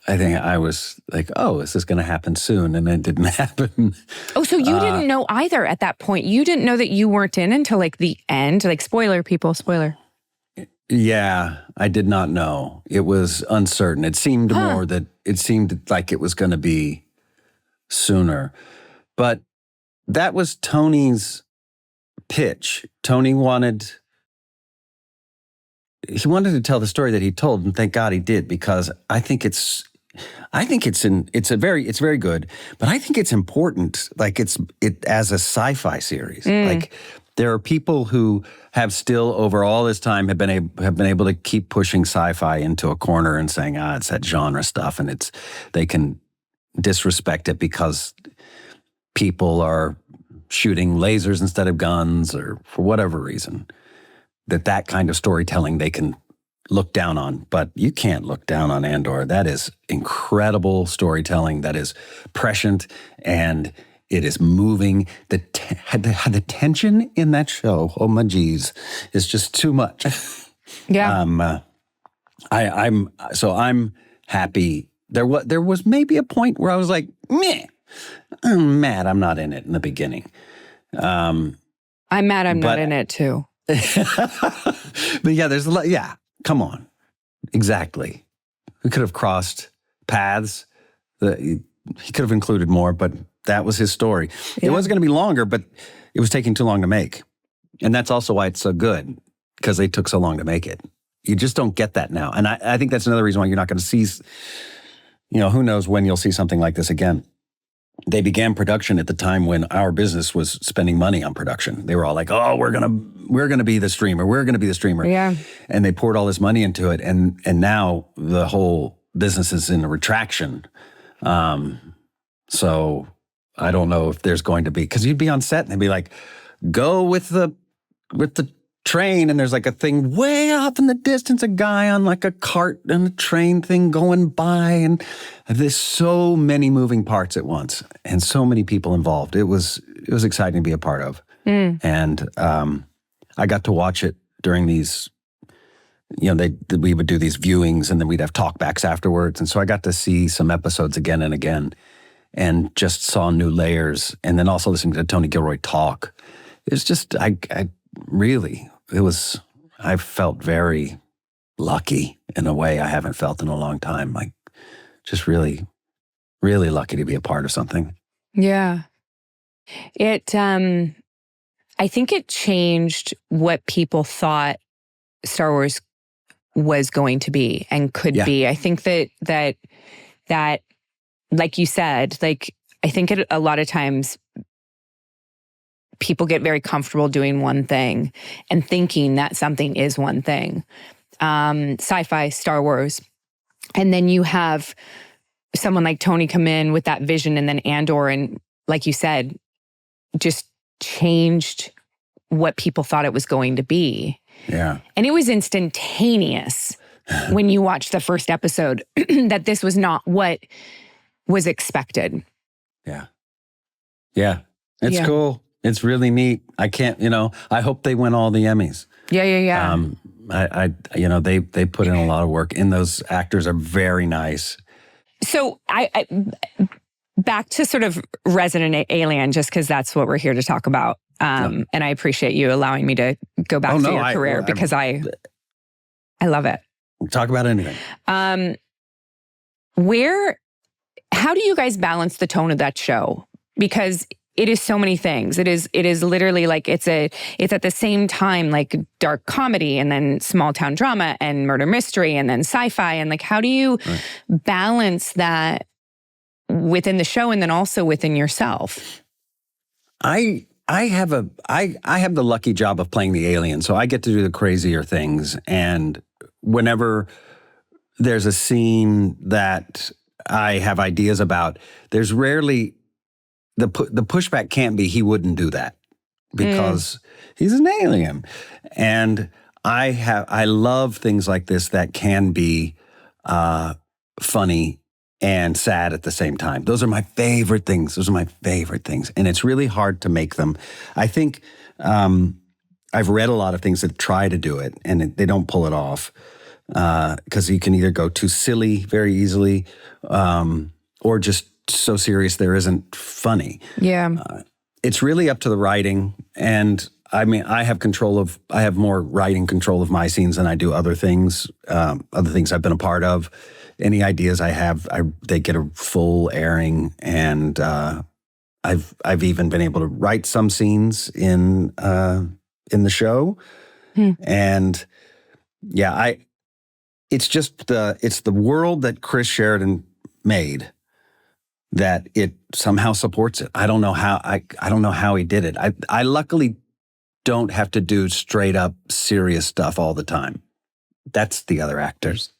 think I was like, oh, is this going to happen soon? And it didn't happen. Oh, so you didn't know either at that point. You didn't know that you weren't in until the end? Spoiler, people, spoiler. Yeah, I did not know. It was uncertain. It seemed it seemed like it was going to be sooner. But that was Tony's pitch. Tony wanted to tell the story that he told, and thank God he did, because it's very good, but I think it's important. It as a sci-fi series. There are people who have still over all this time have been able to keep pushing sci-fi into a corner and saying, it's that genre stuff, and they can disrespect it because people are shooting lasers instead of guns, or for whatever reason. That kind of storytelling they can look down on, but you can't look down on Andor. That is incredible storytelling. That is prescient, and it is moving. The tension in that show, oh my geez, is just too much. Yeah. I'm happy. There was maybe a point where I was like, meh, I'm mad I'm not in it in the beginning. I'm mad I'm not in it too. But yeah, there's a lot. Yeah, come on. Exactly. We could have crossed paths. He could have included more, but that was his story. Yeah. It was going to be longer, but it was taking too long to make. And that's also why it's so good, because they took so long to make it. You just don't get that now. And I think that's another reason why you're not going to see, who knows when you'll see something like this again. They began production at the time when our business was spending money on production. They were all like, "Oh, we're gonna be the streamer. We're gonna be the streamer." Yeah. And they poured all this money into it, and now the whole business is in a retraction. So I don't know if there's going to be, because you'd be on set and they'd be like, "Go with the train," and there's a thing way off in the distance, a guy on a cart and a train thing going by, and there's so many moving parts at once and so many people involved. It was exciting to be a part of. And I got to watch it during these, we would do these viewings and then we'd have talkbacks afterwards, and so I got to see some episodes again and again and just saw new layers, and then also listening to Tony Gilroy talk. It's just, I felt very lucky in a way I haven't felt in a long time. Just really, really lucky to be a part of something. Yeah. I think it changed what people thought Star Wars was going to be and could be. I think that, like you said, I think a lot of times people get very comfortable doing one thing and thinking that something is one thing. Sci-fi, Star Wars. And then you have someone like Tony come in with that vision, and then Andor, and like you said, just changed what people thought it was going to be. Yeah. And it was instantaneous when you watched the first episode that this was not what was expected. Yeah. Yeah. It's cool. It's really neat. I can't, I hope they win all the Emmys. Yeah. They put in a lot of work, and those actors are very nice. So I back to sort of Resident Alien, just because that's what we're here to talk about. And I appreciate you allowing me to go back to your career, because I love it. Talk about anything. How do you guys balance the tone of that show? Because it is so many things. It is literally it's at the same time dark comedy, and then small town drama, and murder mystery, and then sci-fi, and how do you balance that within the show and then also within yourself? I have the lucky job of playing the alien, so I get to do the crazier things. And whenever there's a scene that I have ideas about, there's rarely the pushback can't be he wouldn't do that, because he's an alien. And I love things like this that can be funny and sad at the same time. Those are my favorite things. And it's really hard to make them. I think I've read a lot of things that try to do it and they don't pull it off because you can either go too silly very easily or just so serious there isn't funny. Yeah. It's really up to the writing. And I mean, I have more writing control of my scenes than I do other things I've been a part of. Any ideas I have, they get a full airing. And I've even been able to write some scenes in the show. And yeah, it's the world that Chris Sheridan made that it somehow supports it. I don't know how I don't know how he did it. I luckily don't have to do straight up serious stuff all the time. That's the other actors.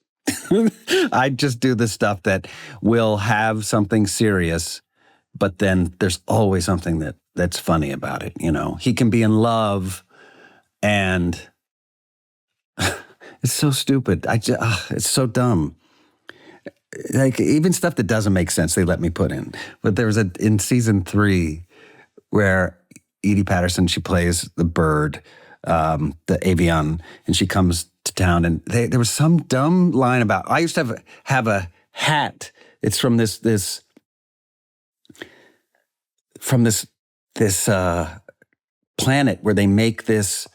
I just do the stuff that will have something serious, but then there's always something that's funny about it. You know, he can be in love and it's so stupid. It's so dumb. Like even stuff that doesn't make sense, they let me put in. But there was in season 3 where Edie Patterson, she plays the bird, the avian, and she comes to town. And there was some dumb line about, I used to have a hat. It's from this planet where they make this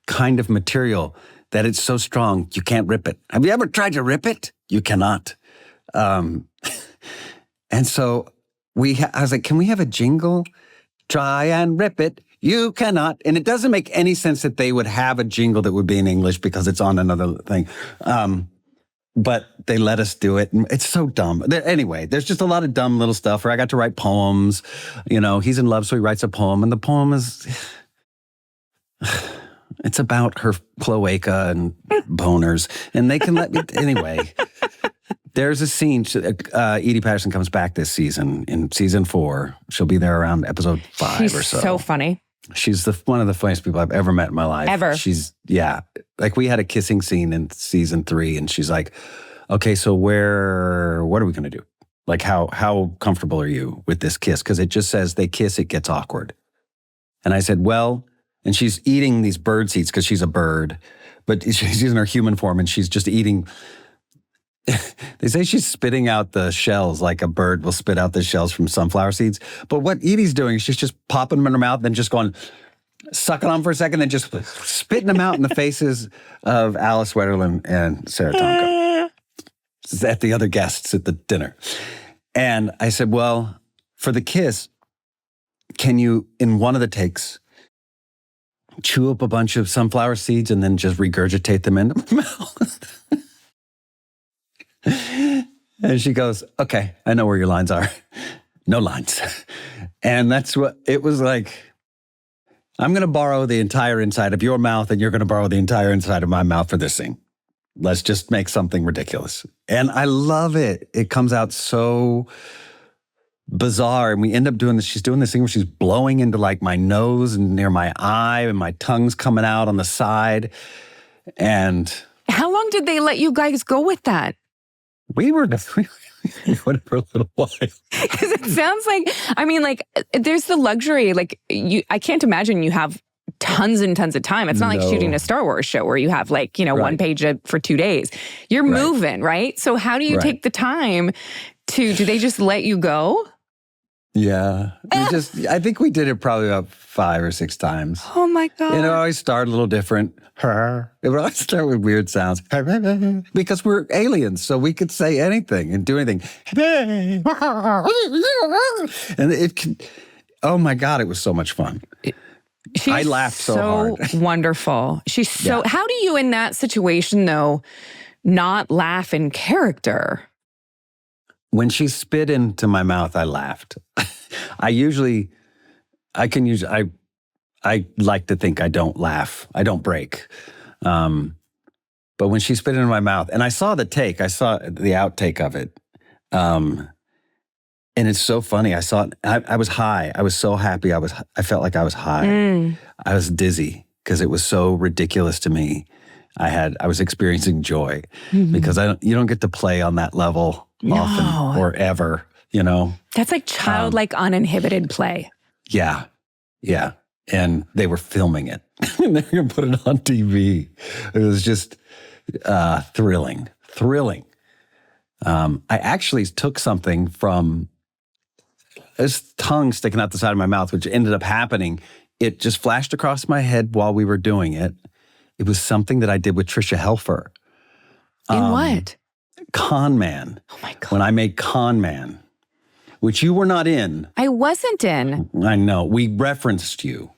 kind of material that it's so strong you can't rip it. Have you ever tried to rip it? You cannot. And so I was like, can we have a jingle? Try and rip it. You cannot. And it doesn't make any sense that they would have a jingle that would be in English because it's on another thing. But they let us do it. And it's so dumb. Anyway, there's just a lot of dumb little stuff where I got to write poems. You know, he's in love, so he writes a poem. And the poem is, it's about her cloaca and boners. And they can let me, anyway. There's a scene, Edie Patterson comes back this season, in season 4. She'll be there around episode 5 or so. She's so funny. She's one of the funniest people I've ever met in my life. Ever. Like we had a kissing scene in season 3 and she's like, okay, so what are we going to do? Like how comfortable are you with this kiss? Because it just says they kiss, it gets awkward. And I said, well, and she's eating these bird seeds because she's a bird, but she's using her human form and she's just eating. They say she's spitting out the shells like a bird will spit out the shells from sunflower seeds. But what Edie's doing is she's just popping them in her mouth, then just going, sucking on for a second, then just spitting them out in the faces of Alice Wetterlund and Sarah Tonka. At the other guests at the dinner. And I said, well, for the kiss, can you, in one of the takes, chew up a bunch of sunflower seeds and then just regurgitate them into my mouth? And she goes, okay, I know where your lines are. No lines. And that's what it was like. I'm going to borrow the entire inside of your mouth and you're going to borrow the entire inside of my mouth for this scene. Let's just make something ridiculous. And I love it. It comes out so bizarre. And we end up doing this. She's doing this thing where she's blowing into like my nose and near my eye and my tongue's coming out on the side. And how long did they let you guys go with that? We went for a little while. Because it sounds like, I mean, like, there's the luxury, like, I can't imagine you have tons and tons of time. It's not like shooting a Star Wars show where you have, like, one page for 2 days. You're moving, right? So how do you take the time do they just let you go? Yeah. I think we did it probably about 5 or 6 times. Oh my God. It always started a little different. It would always start with weird sounds. Because we're aliens, so we could say anything and do anything. And oh my God, it was so much fun. I laughed so hard. Wonderful. She's so, how do you in that situation though, not laugh in character? When she spit into my mouth, I laughed. I like to think I don't laugh. I don't break. But when she spit into my mouth, and I saw the outtake of it. And it's so funny. I saw it. I was high. I was so happy. I felt like I was high. I was dizzy because it was so ridiculous to me. I was experiencing joy because you don't get to play on that level often or ever, you know. That's like childlike, uninhibited play. Yeah. Yeah. And they were filming it. And they were going to put it on TV. It was just thrilling. I actually took something from his tongue sticking out the side of my mouth, which ended up happening. It just flashed across my head while we were doing it. It was something that I did with Tricia Helfer. In what? Con Man. Oh my God. When I made Con Man, which you were not in. I wasn't in. I know. We referenced you.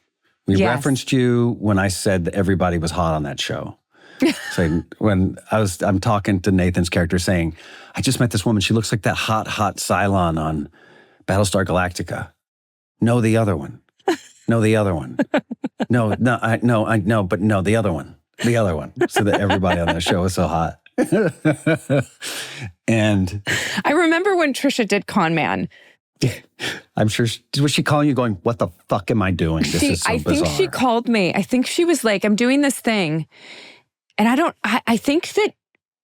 We referenced you when I said that everybody was hot on that show. So when I'm talking to Nathan's character saying, I just met this woman. She looks like that hot Cylon on Battlestar Galactica. No, the other one. No, the other one. No, but no, the other one. The other one. So that everybody on the show was so hot. And I remember when Trisha did Con Man. I'm sure, was she calling you going, what the fuck am I doing? This is so bizarre. I think she called me. I think she was like, I'm doing this thing. And I think that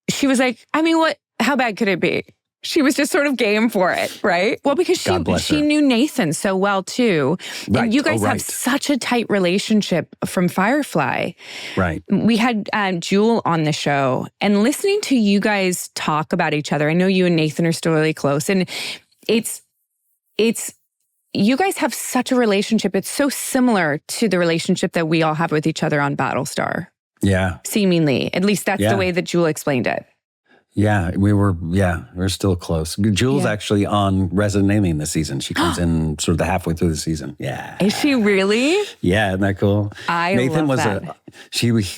she was like, I mean, how bad could it be? She was just sort of game for it, right? Well, because she knew Nathan so well too. Right. And you guys have such a tight relationship from Firefly. Right. We had Jewel on the show, and listening to you guys talk about each other, I know you and Nathan are still really close, and it's you guys have such a relationship. It's so similar to the relationship that we all have with each other on Battlestar. Yeah. Seemingly. At least that's the way that Jewel explained it. Yeah, we're still close. Jewel's actually on Resident Alien this season. She comes in sort of halfway through the season. Yeah. Is she really? Yeah, isn't that cool? Nathan love that.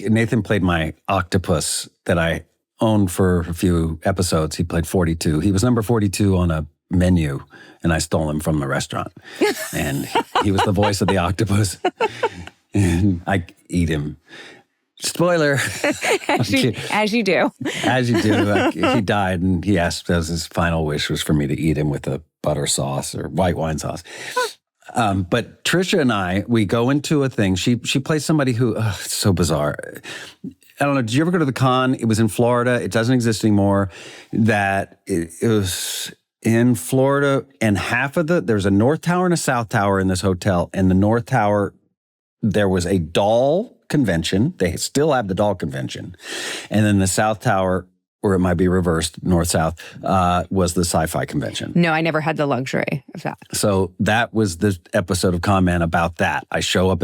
Nathan played my octopus that I owned for a few episodes. He played 42. He was number 42 on a menu, and I stole him from the restaurant. And he was the voice of the octopus. And I eat him. Spoiler. As you do. As you do. He died, and he asked, as his final wish was for me to eat him with a butter sauce or white wine sauce. But Trisha and I, we go into a thing. She plays somebody who, it's so bizarre. I don't know, did you ever go to the con? It was in Florida. It doesn't exist anymore. That it was in Florida, and there's a North Tower and a South Tower in this hotel. And the North Tower, there was a doll convention. They still have the doll convention. And then the South Tower, or it might be reversed, north-south, was the Sci-Fi convention. No, I never had the luxury of that. So that was the episode of Con Man about that. I show up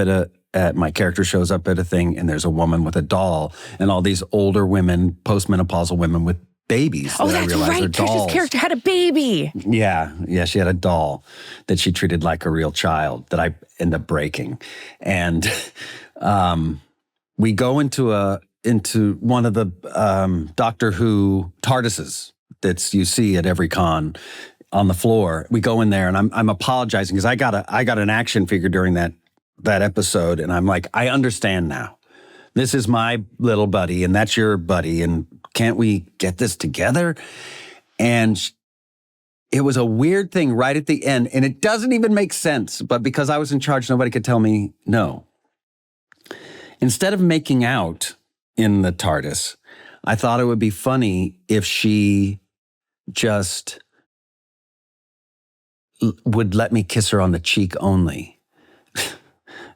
my character shows up at a thing, and there's a woman with a doll, and all these older women, postmenopausal women with babies. Oh, that's right. Trisha's character had a baby. Yeah, she had a doll that she treated like a real child that I ended up breaking. And we go into one of the Doctor Who TARDISes that you see at every con on the floor. We go in there, and I'm apologizing because I got an action figure during that episode, and I'm like, I understand now. This is my little buddy, and that's your buddy, and can't we get this together? And it was a weird thing right at the end, and it doesn't even make sense, but because I was in charge, nobody could tell me no. Instead of making out in the TARDIS, I thought it would be funny if she just would let me kiss her on the cheek only.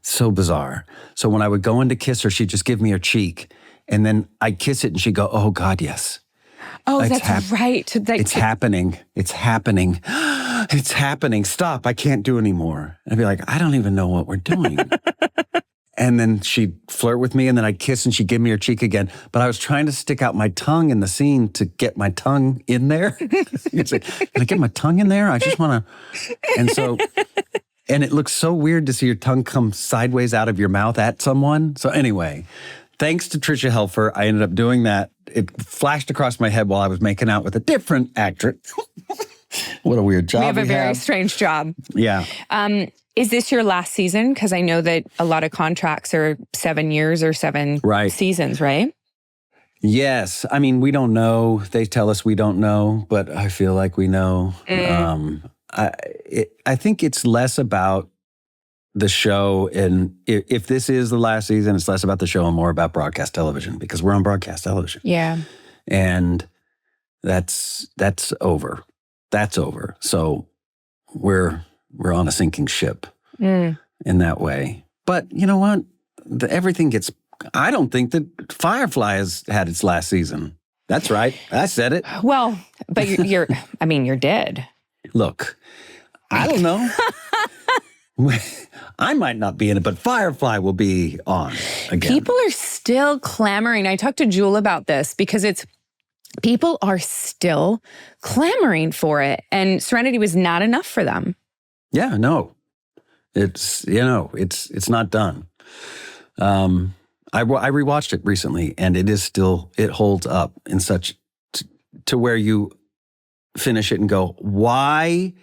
So bizarre. So when I would go in to kiss her, she'd just give me her cheek, and then I'd kiss it, and she'd go, oh, God, yes. Oh, that's right. It's happening. It's happening. It's happening. Stop. I can't do anymore. And I'd be like, I don't even know what we're doing. And then she'd flirt with me, and then I'd kiss, and she'd give me her cheek again. But I was trying to stick out my tongue in the scene to get my tongue in there. It's like, can I get my tongue in there? I just want to. And so, and it looks so weird to see your tongue come sideways out of your mouth at someone. So anyway, thanks to Tricia Helfer, I ended up doing that. It flashed across my head while I was making out with a different actress. What a weird job. We have a very strange job. Yeah. Is this your last season? Because I know that a lot of contracts are 7 years or seven seasons, right? Yes. I mean, we don't know. They tell us we don't know, but I feel like we know. I think it's less about the show. And if this is the last season, it's less about the show and more about broadcast television, because we're on broadcast television. Yeah. And that's over. That's over. So we're on a sinking ship in that way. But you know what? Everything gets. I don't think that Firefly has had its last season. That's right. I said it. Well, but you're dead. Look, I don't know. I might not be in it, but Firefly will be on again. People are still clamoring. I talked to Jewel about this because people are still clamoring for it. And Serenity was not enough for them. Yeah, no. It's not done. I rewatched it recently, and it holds up in such to where you finish it and go, why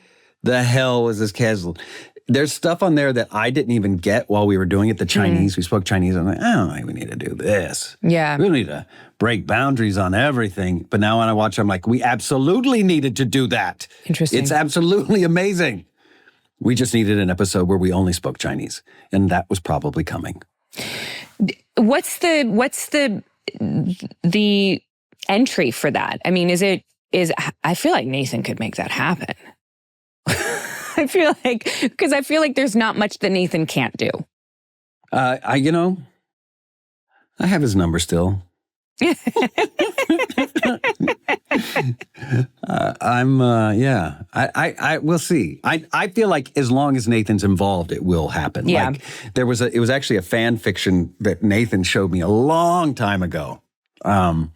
the hell was this canceled? There's stuff on there that I didn't even get while we were doing it. The Chinese, we spoke Chinese. I'm like, I don't think we need to do this. Yeah. We need to break boundaries on everything. But now when I watch it, I'm like, we absolutely needed to do that. Interesting. It's absolutely amazing. We just needed an episode where we only spoke Chinese. And that was probably coming. What's the entry for that? I mean, I feel like Nathan could make that happen. I feel like there's not much that Nathan can't do. I have his number still. We'll see. I feel like as long as Nathan's involved, it will happen. Yeah. Like it was actually a fan fiction that Nathan showed me a long time ago. And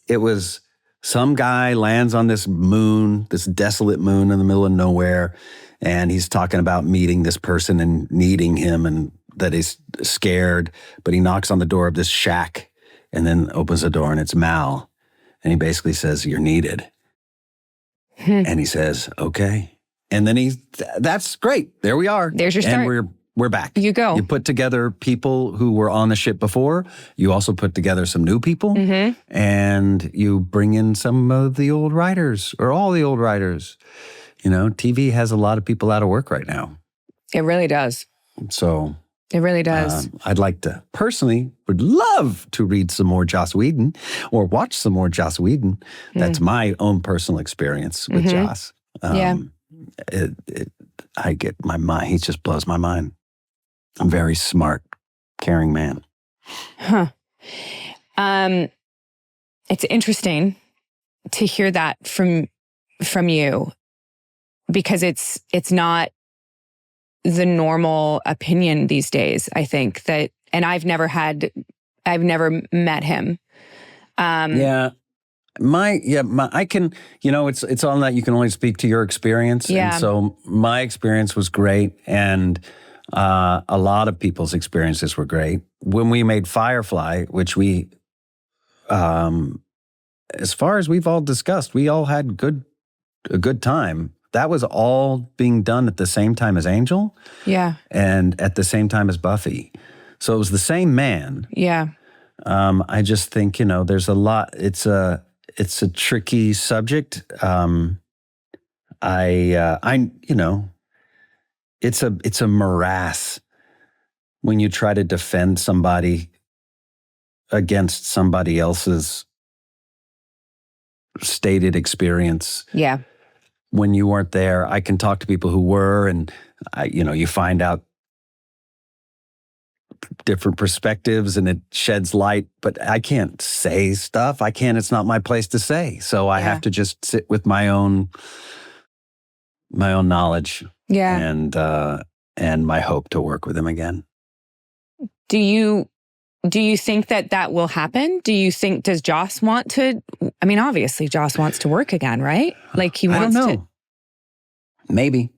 it was some guy lands on this moon, this desolate moon in the middle of nowhere. And he's talking about meeting this person and needing him and that he's scared, but he knocks on the door of this shack and then opens the door and it's Mal. And he basically says, you're needed. And he says, okay. And then that's great. There we are. There's your start. And we're back. You go. You put together people who were on the ship before. You also put together some new people. And you bring in some of the old writers or all the old writers. You know, TV has a lot of people out of work right now. It really does. So it really does. I'd like to personally would love to read some more Joss Whedon or watch some more Joss Whedon. That's my own personal experience with Joss. I get my mind. He just blows my mind. I'm a very smart, caring man. Huh. It's interesting to hear that from you because it's not the normal opinion these days, I think that, and I've never met him. I can, it's on that you can only speak to your experience. Yeah. And so my experience was great. And a lot of people's experiences were great. When we made Firefly, which we, as far as we've all discussed, we all had a good time. That was all being done at the same time as Angel. Yeah. And at the same time as Buffy. So it was the same man. Yeah. I just think, there's a lot, it's a tricky subject. It's a morass when you try to defend somebody against somebody else's stated experience. Yeah. When you weren't there, I can talk to people who were, and you find out different perspectives and it sheds light, but I can't say stuff. It's not my place to say. So I have to just sit with my own knowledge. Yeah. And my hope to work with him again. Do you think that will happen? Does Joss want to, obviously Joss wants to work again, right? Like he wants I don't know. to. Maybe.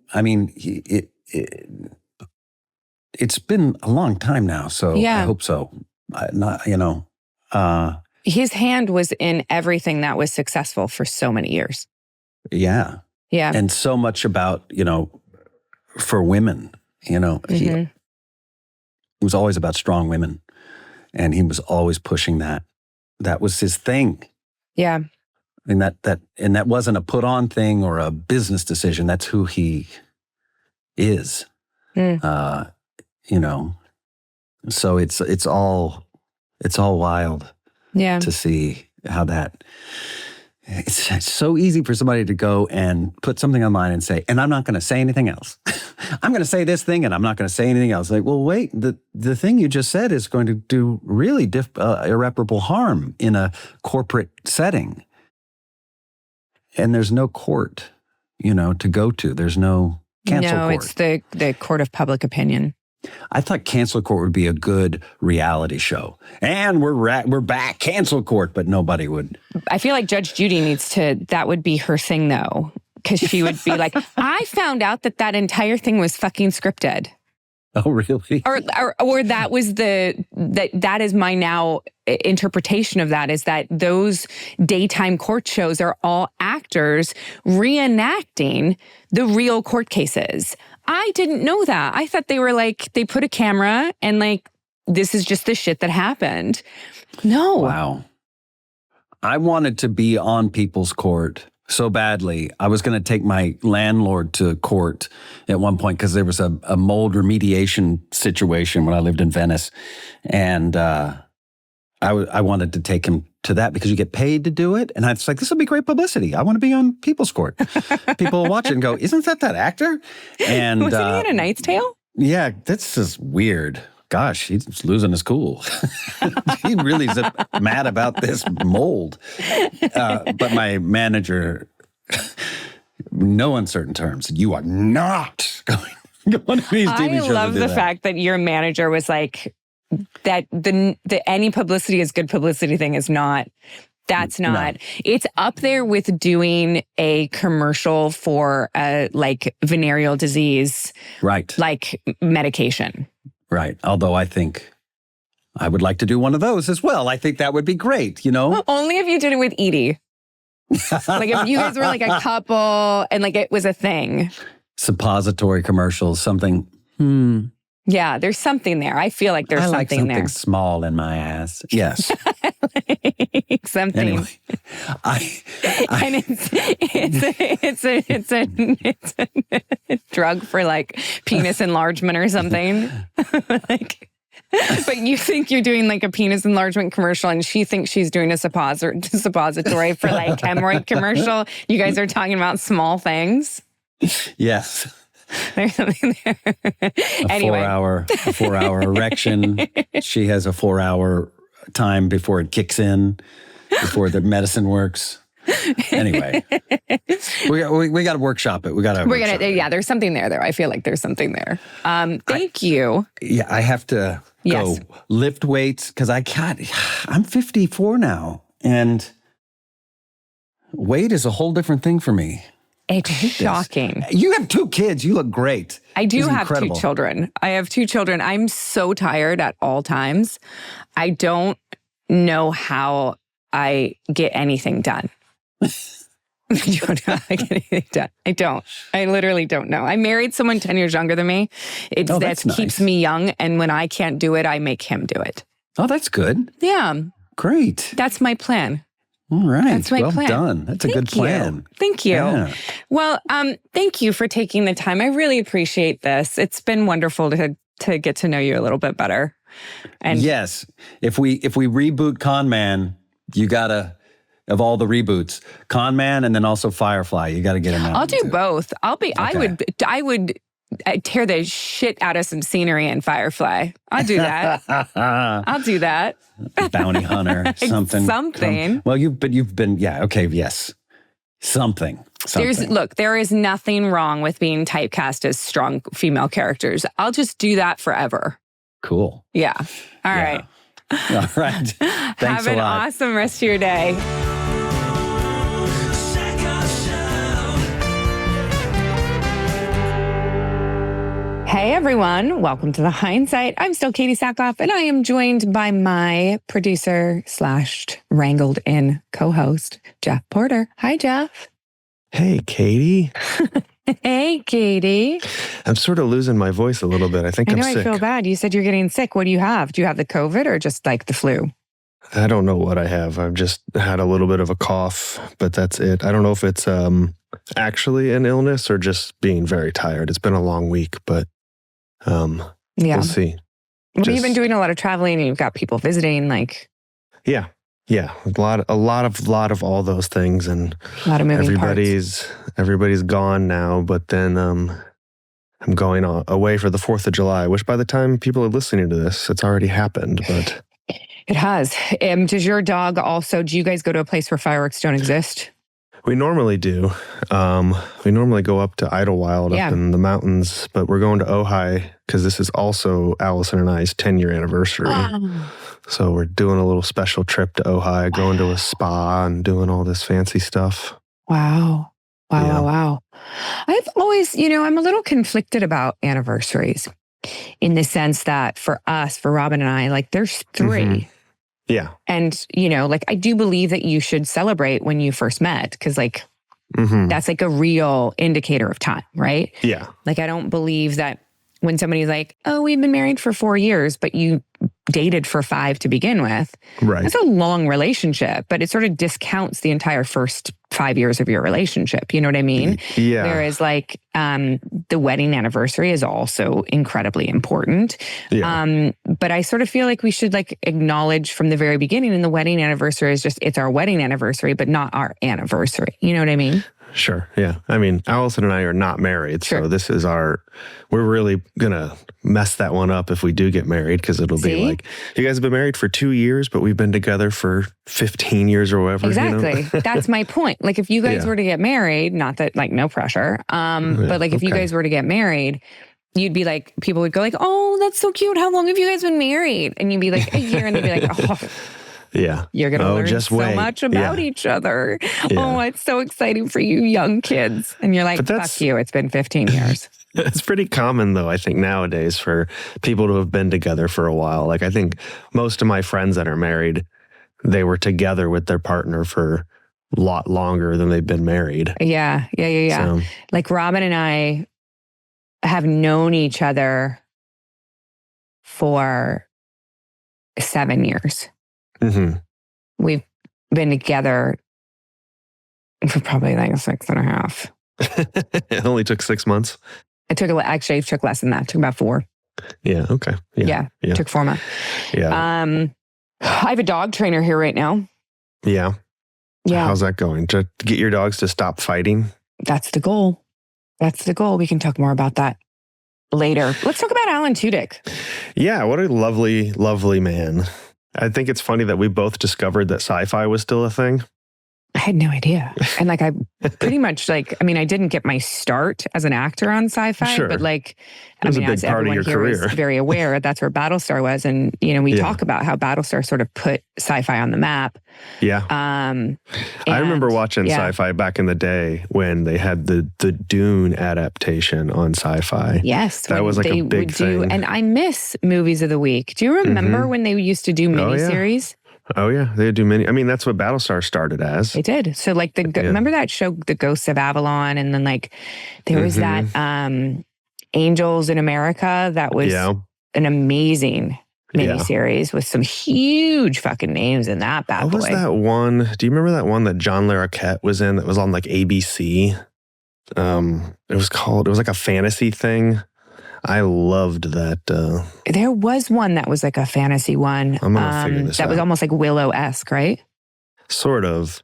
It's been a long time now, so I hope so. His hand was in everything that was successful for so many years. Yeah. Yeah. And so much about, for women, he was always about strong women. And he was always pushing that. That was his thing. Yeah. And that wasn't a put on thing or a business decision. That's who he is. So it's all wild to see. how that, it's so easy for somebody to go and put something online and say, and I'm not going to say anything else. I'm going to say this thing and I'm not going to say anything else. Like, well, wait, the thing you just said is going to do really irreparable harm in a corporate setting. And there's no court, to go to. There's no cancel court. No, it's the court of public opinion. I thought Cancel Court would be a good reality show. And we're back, Cancel Court, but nobody would. I feel like Judge Judy that would be her thing though. Because she would be like, I found out that entire thing was fucking scripted. Oh, really? Or that was that is my now interpretation of that, is that those daytime court shows are all actors reenacting the real court cases. I didn't know that. I thought they were like, they put a camera and like, this is just the shit that happened. No. Wow. I wanted to be on people's court so badly. I was going to take my landlord to court at one point because there was a mold remediation situation when I lived in Venice. And I wanted to take him to that because you get paid to do it. And I was like, this will be great publicity. I want to be on People's Court. People will watch it and go, isn't that actor? And was he in A Knight's Tale? Yeah, that's just weird. Gosh, he's losing his cool. He really is mad about this mold. But my manager, no uncertain terms, you are not going to these TV shows. I love the fact that your manager was like, that the any publicity is good publicity thing is not. That's not. No. It's up there with doing a commercial for like venereal disease, right? Like medication, right? Although I think I would like to do one of those as well. I think that would be great. Well, only if you did it with Edie. Like if you guys were like a couple and like it was a thing. Suppository commercials, something. Yeah, there's something there. I feel like there's something there. Something small in my ass. Yes. Something. Anyway, and it's a drug for like penis enlargement or something. But you think you're doing like a penis enlargement commercial and she thinks she's doing a suppository for like hemorrhoid commercial. You guys are talking about small things. Yes. There's something there. Anyway. 4-hour erection. She has a 4-hour time before it kicks in, before the medicine works. Anyway, we got to workshop it. Yeah, there's something there, though. I feel like there's something there. Thank you. Yeah, I have to go lift weights because I'm 54 now, and weight is a whole different thing for me. It's shocking. You have 2 kids. You look great. I do have 2 children. I have 2 children. I'm so tired at all times. I don't know how I get anything done. I don't know how I get anything done. I don't. I literally don't know. I married someone 10 years younger than me. That keeps me young. And when I can't do it, I make him do it. Oh, that's good. Yeah. Great. That's my plan. All right. That's my plan. Done. That's a good plan. Thank you. Yeah. Well, thank you for taking the time. I really appreciate this. It's been wonderful to get to know you a little bit better. And yes, if we reboot Con Man, you gotta, of all the reboots, Con Man and then also Firefly, you gotta get him out. I'll do both. I would tear the shit out of some scenery in Firefly. I'll do that. I'll do that. Bounty hunter, something. Well, you've been, yeah, okay, yes. Something. There is nothing wrong with being typecast as strong female characters. I'll just do that forever. Cool. Yeah. All right. All right. Thanks Have an awesome rest of your day. Hey everyone, welcome to the Hindsight. I'm still Katee Sackhoff, and I am joined by my producer / wrangled in co-host, Jeph Porter. Hi, Jeph. Hey, Katee. Hey, Katee. I'm sort of losing my voice a little bit. I think I'm sick. I feel bad. You said you're getting sick. What do you have? Do you have the COVID or just like the flu? I don't know what I have. I've just had a little bit of a cough, but that's it. I don't know if it's actually an illness or just being very tired. It's been a long week, but we'll see. Well, you've been doing a lot of traveling and you've got people visiting, like... Yeah. Yeah, a lot of all those things, and A lot of moving everybody's gone now. But then I'm going away for the 4th of July, which by the time people are listening to this, it's already happened. But It has. Does your dog also, do you guys go to a place where fireworks don't exist? we normally do. We normally go up to Idlewild up in the mountains, but we're going to Ojai because this is also Allison and I's 10-year anniversary. So we're doing a little special trip to Ojai, going to a spa and doing all this fancy stuff. Wow. Wow. I've always, I'm a little conflicted about anniversaries in the sense that for us, for Robin and I, like there's 3. Mm-hmm. Yeah. And, I do believe that you should celebrate when you first met because that's like a real indicator of time, right? Yeah. Like, I don't believe that when somebody's like, oh, we've been married for 4 years, but you dated for 5 to begin with. Right. That's a long relationship, but it sort of discounts the entire first 5 years of your relationship. You know what I mean? Yeah. Whereas the wedding anniversary is also incredibly important. Yeah. But I sort of feel like we should acknowledge from the very beginning, and the wedding anniversary is it's our wedding anniversary, but not our anniversary. You know what I mean? Sure. Yeah. I mean, Allison and I are not married. Sure. So this is we're really going to mess that one up if we do get married, because it'll be like, you guys have been married for 2 years, but we've been together for 15 years or whatever. Exactly. That's my point. If you guys were to get married, not that no pressure, but if you guys were to get married, you'd be people would go oh, that's so cute. How long have you guys been married? And you'd be like, a year. And they'd be like, oh. Yeah. You're going to learn so much about each other. Yeah. Oh, it's so exciting for you young kids. And you're like, fuck you. It's been 15 years. It's pretty common, though, I think, nowadays for people to have been together for a while. I think most of my friends that are married, they were together with their partner for a lot longer than they've been married. Yeah. So, Robin and I have known each other for 7 years. Mm-hmm. We've been together for probably 6.5. It only took 6 months. It took less than that. It took about 4. Yeah. Okay. Yeah. It took 4 months. Yeah. I have a dog trainer here right now. Yeah. Yeah. How's that going? To get your dogs to stop fighting? That's the goal. We can talk more about that later. Let's talk about Alan Tudyk. Yeah. What a lovely, lovely man. I think it's funny that we both discovered that Sci-Fi was still a thing. I had no idea. And I pretty much I didn't get my start as an actor on Sci-Fi, sure. but as everyone here career. Is very aware, that's where Battlestar was. And, we talk about how Battlestar sort of put Sci-Fi on the map. Yeah. I remember watching Sci-Fi back in the day when they had the Dune adaptation on Sci-Fi. Yes. That was a big thing. And I miss Movies of the Week. Do you remember when they used to do miniseries? Oh, yeah. They do many. I mean, that's what Battlestar started as. They did. So, remember that show, The Ghosts of Avalon? And then, there was that Angels in America. That was an amazing miniseries with some huge fucking names in that bad boy. What was that one? Do you remember that one that John Larroquette was in that was on ABC? It was like a fantasy thing. I loved that. There was one that was like a fantasy one. I'm gonna figure this out. That was almost like Willow-esque, right? Sort of.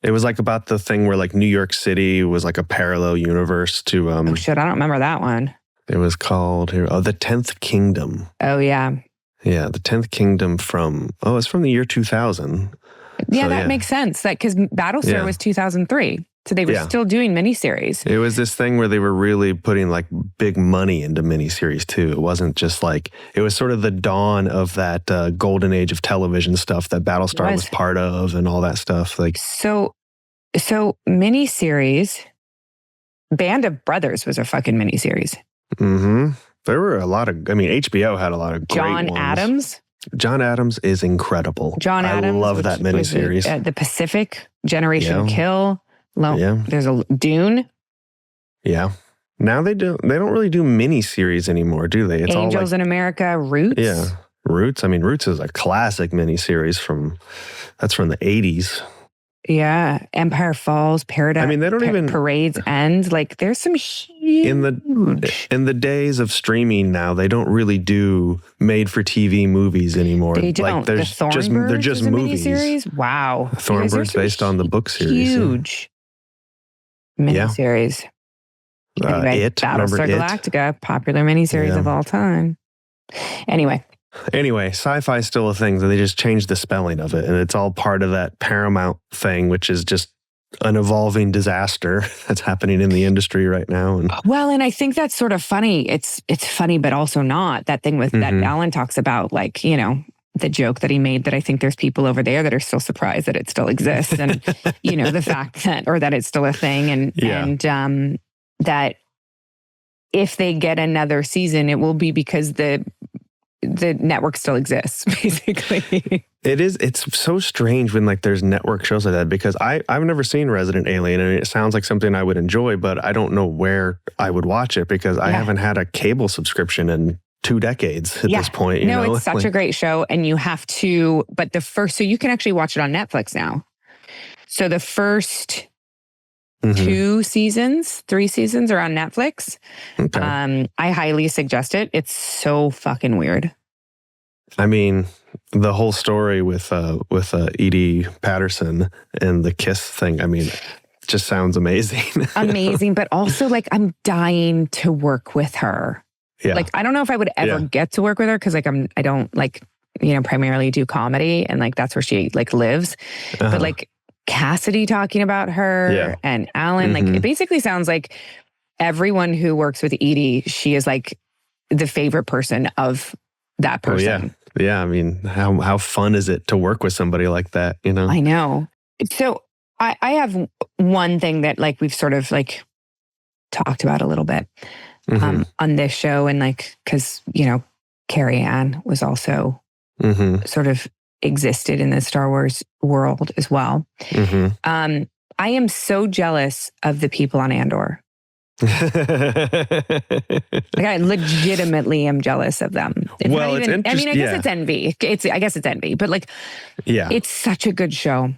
It was about the thing where New York City was a parallel universe to. Oh shit! I don't remember that one. It was called The 10th Kingdom. Oh yeah. Yeah, The 10th Kingdom it's from the year 2000. Yeah, that makes sense. Because Battlestar was 2003. So they were still doing miniseries. It was this thing where they were really putting big money into miniseries too. It wasn't just it was sort of the dawn of that golden age of television stuff that Battlestar was part of and all that stuff. So miniseries, Band of Brothers was a fucking miniseries. Mm-hmm. There were a lot of, HBO had a lot of great ones. John Adams is incredible. I love that miniseries. The Pacific, Generation Kill. There's a Dune. Yeah. Now they don't really do miniseries anymore, do they? It's Angels in America, Roots. Yeah. Roots. Roots is a classic miniseries from the 80s. Yeah, Empire Falls, Paradise. I mean, they don't even Parade's End. Like, there's some huge in the days of streaming now. They don't really do made-for-TV movies anymore. They don't. Like, they're just movies. Miniseries. Wow, Thornbird's based on the book series. Huge miniseries. Anyway, Battlestar Galactica, popular miniseries of all time. Anyway, Sci-Fi is still a thing, so they just changed the spelling of it, and it's all part of that Paramount thing, which is just an evolving disaster that's happening in the industry right now. And I think that's sort of funny. It's funny, but also not. That thing with that Alan talks about, like, you know, the joke that he made that I think there's people over there that are still surprised that it still exists, and you know, the fact that it's still a thing, and that if they get another season, it will be because the network still exists, basically. It's so strange when like there's network shows like that, because I've never seen Resident Alien, and it sounds like something I would enjoy, but I don't know where I would watch it because I haven't had a cable subscription in 2 decades at this point. You know? It's such a great show, and you have to, but so you can actually watch it on Netflix now. So the first 3 seasons are on Netflix. Okay. I highly suggest it. It's so fucking weird. I mean, the whole story with Edie Patterson and the kiss thing, I mean, it just sounds amazing. Amazing, but also like I'm dying to work with her. Yeah. Like, I don't know if I would ever get to work with her because like I don't like, you know, primarily do comedy, and like that's where she like lives. But like Cassidy talking about her and Alan, like it basically sounds like everyone who works with Edie, she is like the favorite person of that person. Oh, yeah. I mean, how fun is it to work with somebody like that, you know? I know. So I have one thing that like we've sort of like talked about a little bit on this show, and like, because, you know, Carrie Ann was also sort of existed in the Star Wars world as well. I am so jealous of the people on Andor. Like, I legitimately am jealous of them. It's well, not even, it's I mean, I guess it's envy. I guess it's envy, but like, it's such a good show.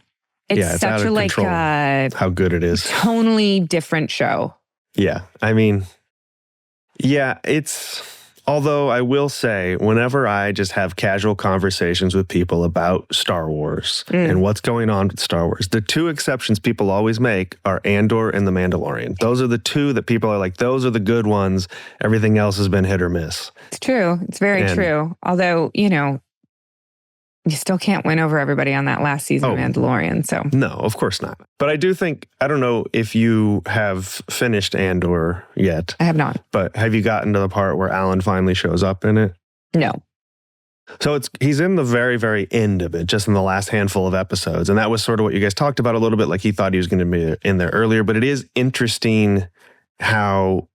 It's such a like how good it is. Tonally different show. Yeah, I mean, although I will say, whenever I just have casual conversations with people about Star Wars and what's going on with Star Wars, the 2 exceptions people always make are Andor and The Mandalorian. Those are the 2 that people are like, those are the good ones. Everything else has been hit or miss. It's true. It's very true. Although, you know, you still can't win over everybody on that last season of Mandalorian. So no, of course not. But I do think, I don't know if you have finished Andor yet. I have not. But have you gotten to the part where Alan finally shows up in it? No. So he's in the very, very end of it, just in the last handful of episodes. And that was sort of what you guys talked about a little bit, like he thought he was going to be in there earlier. But it is interesting how,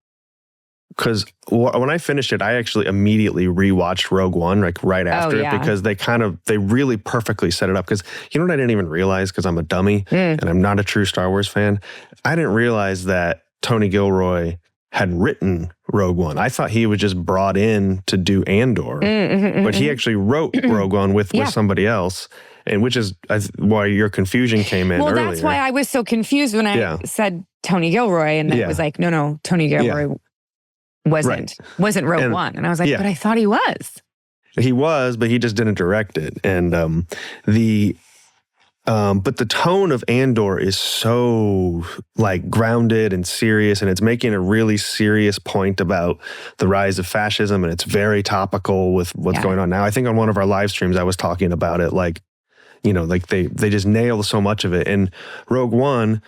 because when I finished it, I actually immediately rewatched Rogue One, like right after it, because they really perfectly set it up. Because you know what I didn't even realize, because I'm a dummy and I'm not a true Star Wars fan, I didn't realize that Tony Gilroy had written Rogue One. I thought he was just brought in to do Andor, but he actually wrote Rogue One with somebody else. And which is why your confusion came in earlier. Well, that's why I was so confused when I said Tony Gilroy, and it was like, no, Tony Gilroy wasn't Rogue One. And I was like, but I thought he was. He was, but he just didn't direct it. And but the tone of Andor is so like grounded and serious, and it's making a really serious point about the rise of fascism, and it's very topical with what's going on now. I think on one of our live streams I was talking about it, like, you know, like they just nail so much of it. And Rogue One,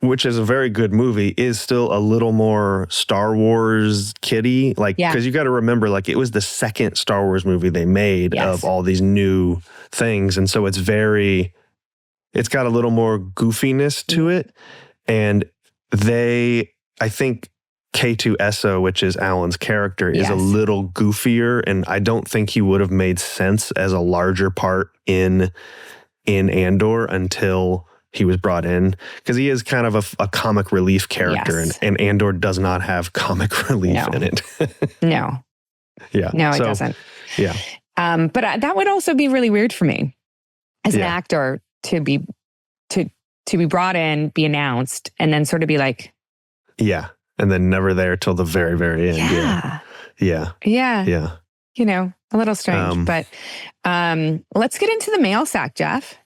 which is a very good movie, is still a little more Star Wars kiddie. Like, because you got to remember, like, it was the second Star Wars movie they made of all these new things. And so it's got a little more goofiness to it. And I think K2SO, which is Alan's character, is a little goofier. And I don't think he would have made sense as a larger part in Andor until he was brought in, because he is kind of a comic relief character, and Andor does not have comic relief in it. No. Yeah. No, it doesn't. Yeah. But that would also be really weird for me as an actor to to be brought in, be announced, and then sort of be like... Yeah. And then never there till the very, very end. Yeah. Yeah. You know, a little strange, but let's get into the mail sack, Jeph.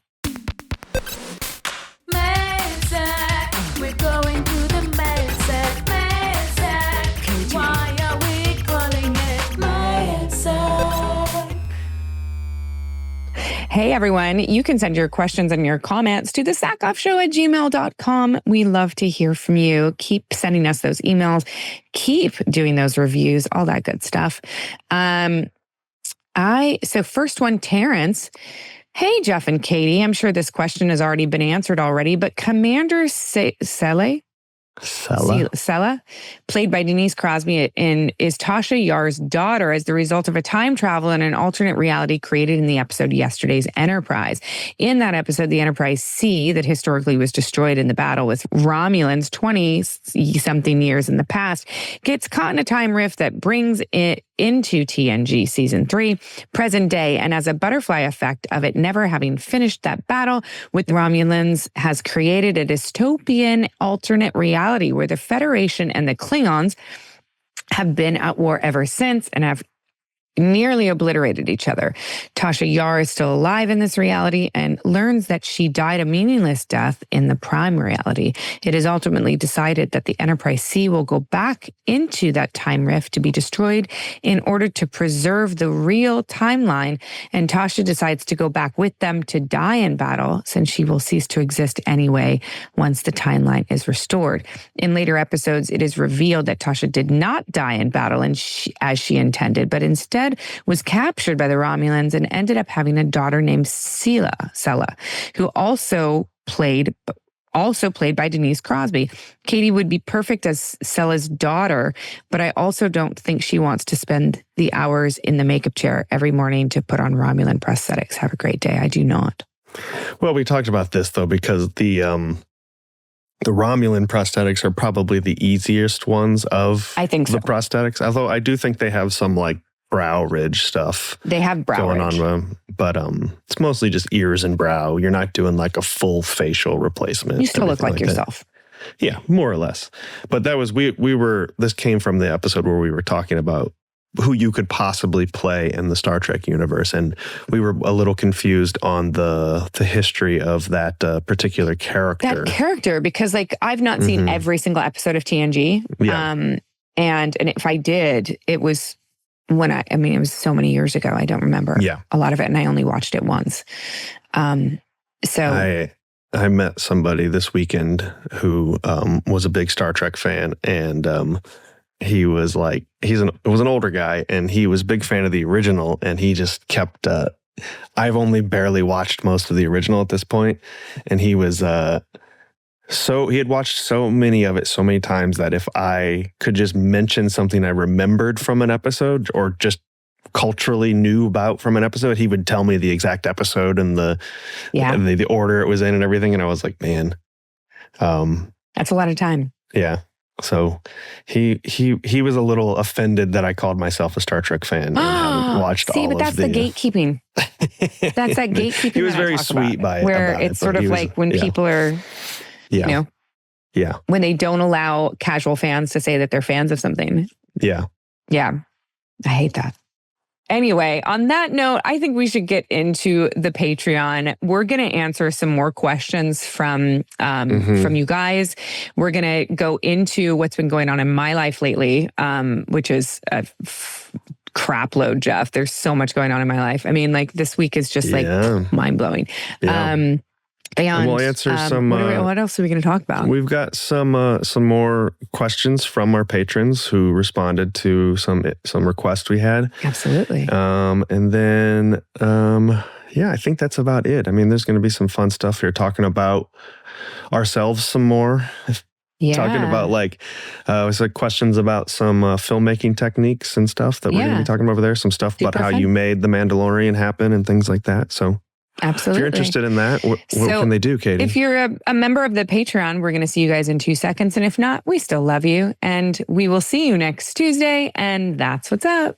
Mail sack. We're going to the mail sack. Mail sack. Why are we calling it mail sack? Hey, everyone. You can send your questions and your comments to thesackhoffshow@gmail.com. We love to hear from you. Keep sending us those emails. Keep doing those reviews, all that good stuff. So first one, Terrence. Hey, Jeph and Katee. I'm sure this question has already been answered already, but Commander Sella, played by Denise Crosby, is Tasha Yar's daughter as the result of a time travel in an alternate reality created in the episode Yesterday's Enterprise. In that episode, the Enterprise C, that historically was destroyed in the battle with Romulans 20-something years in the past, gets caught in a time rift that brings it into TNG Season 3, present day, and as a butterfly effect of it never having finished that battle with Romulans, has created a dystopian alternate reality where the Federation and the Klingons have been at war ever since and have nearly obliterated each other. Tasha Yar is still alive in this reality and learns that she died a meaningless death in the prime reality. It is ultimately decided that the Enterprise C will go back into that time rift to be destroyed in order to preserve the real timeline, and Tasha decides to go back with them to die in battle, since she will cease to exist anyway once the timeline is restored. In later episodes, it is revealed that Tasha did not die in battle as she intended, but instead was captured by the Romulans and ended up having a daughter named Sella, who also played by Denise Crosby. Katee would be perfect as Sella's daughter, but I also don't think she wants to spend the hours in the makeup chair every morning to put on Romulan prosthetics. Have a great day. I do not. Well, we talked about this, though, because the Romulan prosthetics are probably the easiest ones of the prosthetics, although I do think they have some like brow ridge stuff. They have brow going ridge. on, but it's mostly just ears and brow. You're not doing like a full facial replacement. You still look like yourself. Yeah, more or less. But that was this came from the episode where we were talking about who you could possibly play in the Star Trek universe, and we were a little confused on the history of that particular character. That character, because like I've not seen every single episode of TNG. Yeah. And if I did, it was it was so many years ago. I don't remember a lot of it, and I only watched it once. So I met somebody this weekend who was a big Star Trek fan, and he was like, it was an older guy, and he was a big fan of the original, and he just kept. I've only barely watched most of the original at this point, and he was. So he had watched so many of it so many times that if I could just mention something I remembered from an episode or just culturally knew about from an episode, he would tell me the exact episode and the order it was in and everything. And I was like, man, that's a lot of time. Yeah. So he was a little offended that I called myself a Star Trek fan and hadn't watched all of the... See, but that's the gatekeeping. That's that gatekeeping. He was very sweet by it. Where it's sort of like when people are... You know, when they don't allow casual fans to say that they're fans of something. Yeah. I hate that. Anyway, on that note, I think we should get into the Patreon. We're going to answer some more questions from you guys. We're going to go into what's been going on in my life lately, which is a crap load, Jeph. There's so much going on in my life. I mean, like this week is just like mind blowing. Yeah. And we'll answer some. What else are we going to talk about? We've got some more questions from our patrons who responded to some requests we had. Absolutely. And then I think that's about it. I mean, there's going to be some fun stuff here talking about ourselves some more. Yeah. Talking about questions about some filmmaking techniques and stuff that we're going to be talking about over there. Some stuff about how you made The Mandalorian happen and things like that. So. Absolutely. If you're interested in that, what can they do, Katee? If you're a member of the Patreon, we're going to see you guys in 2 seconds. And if not, we still love you. And we will see you next Tuesday. And that's what's up.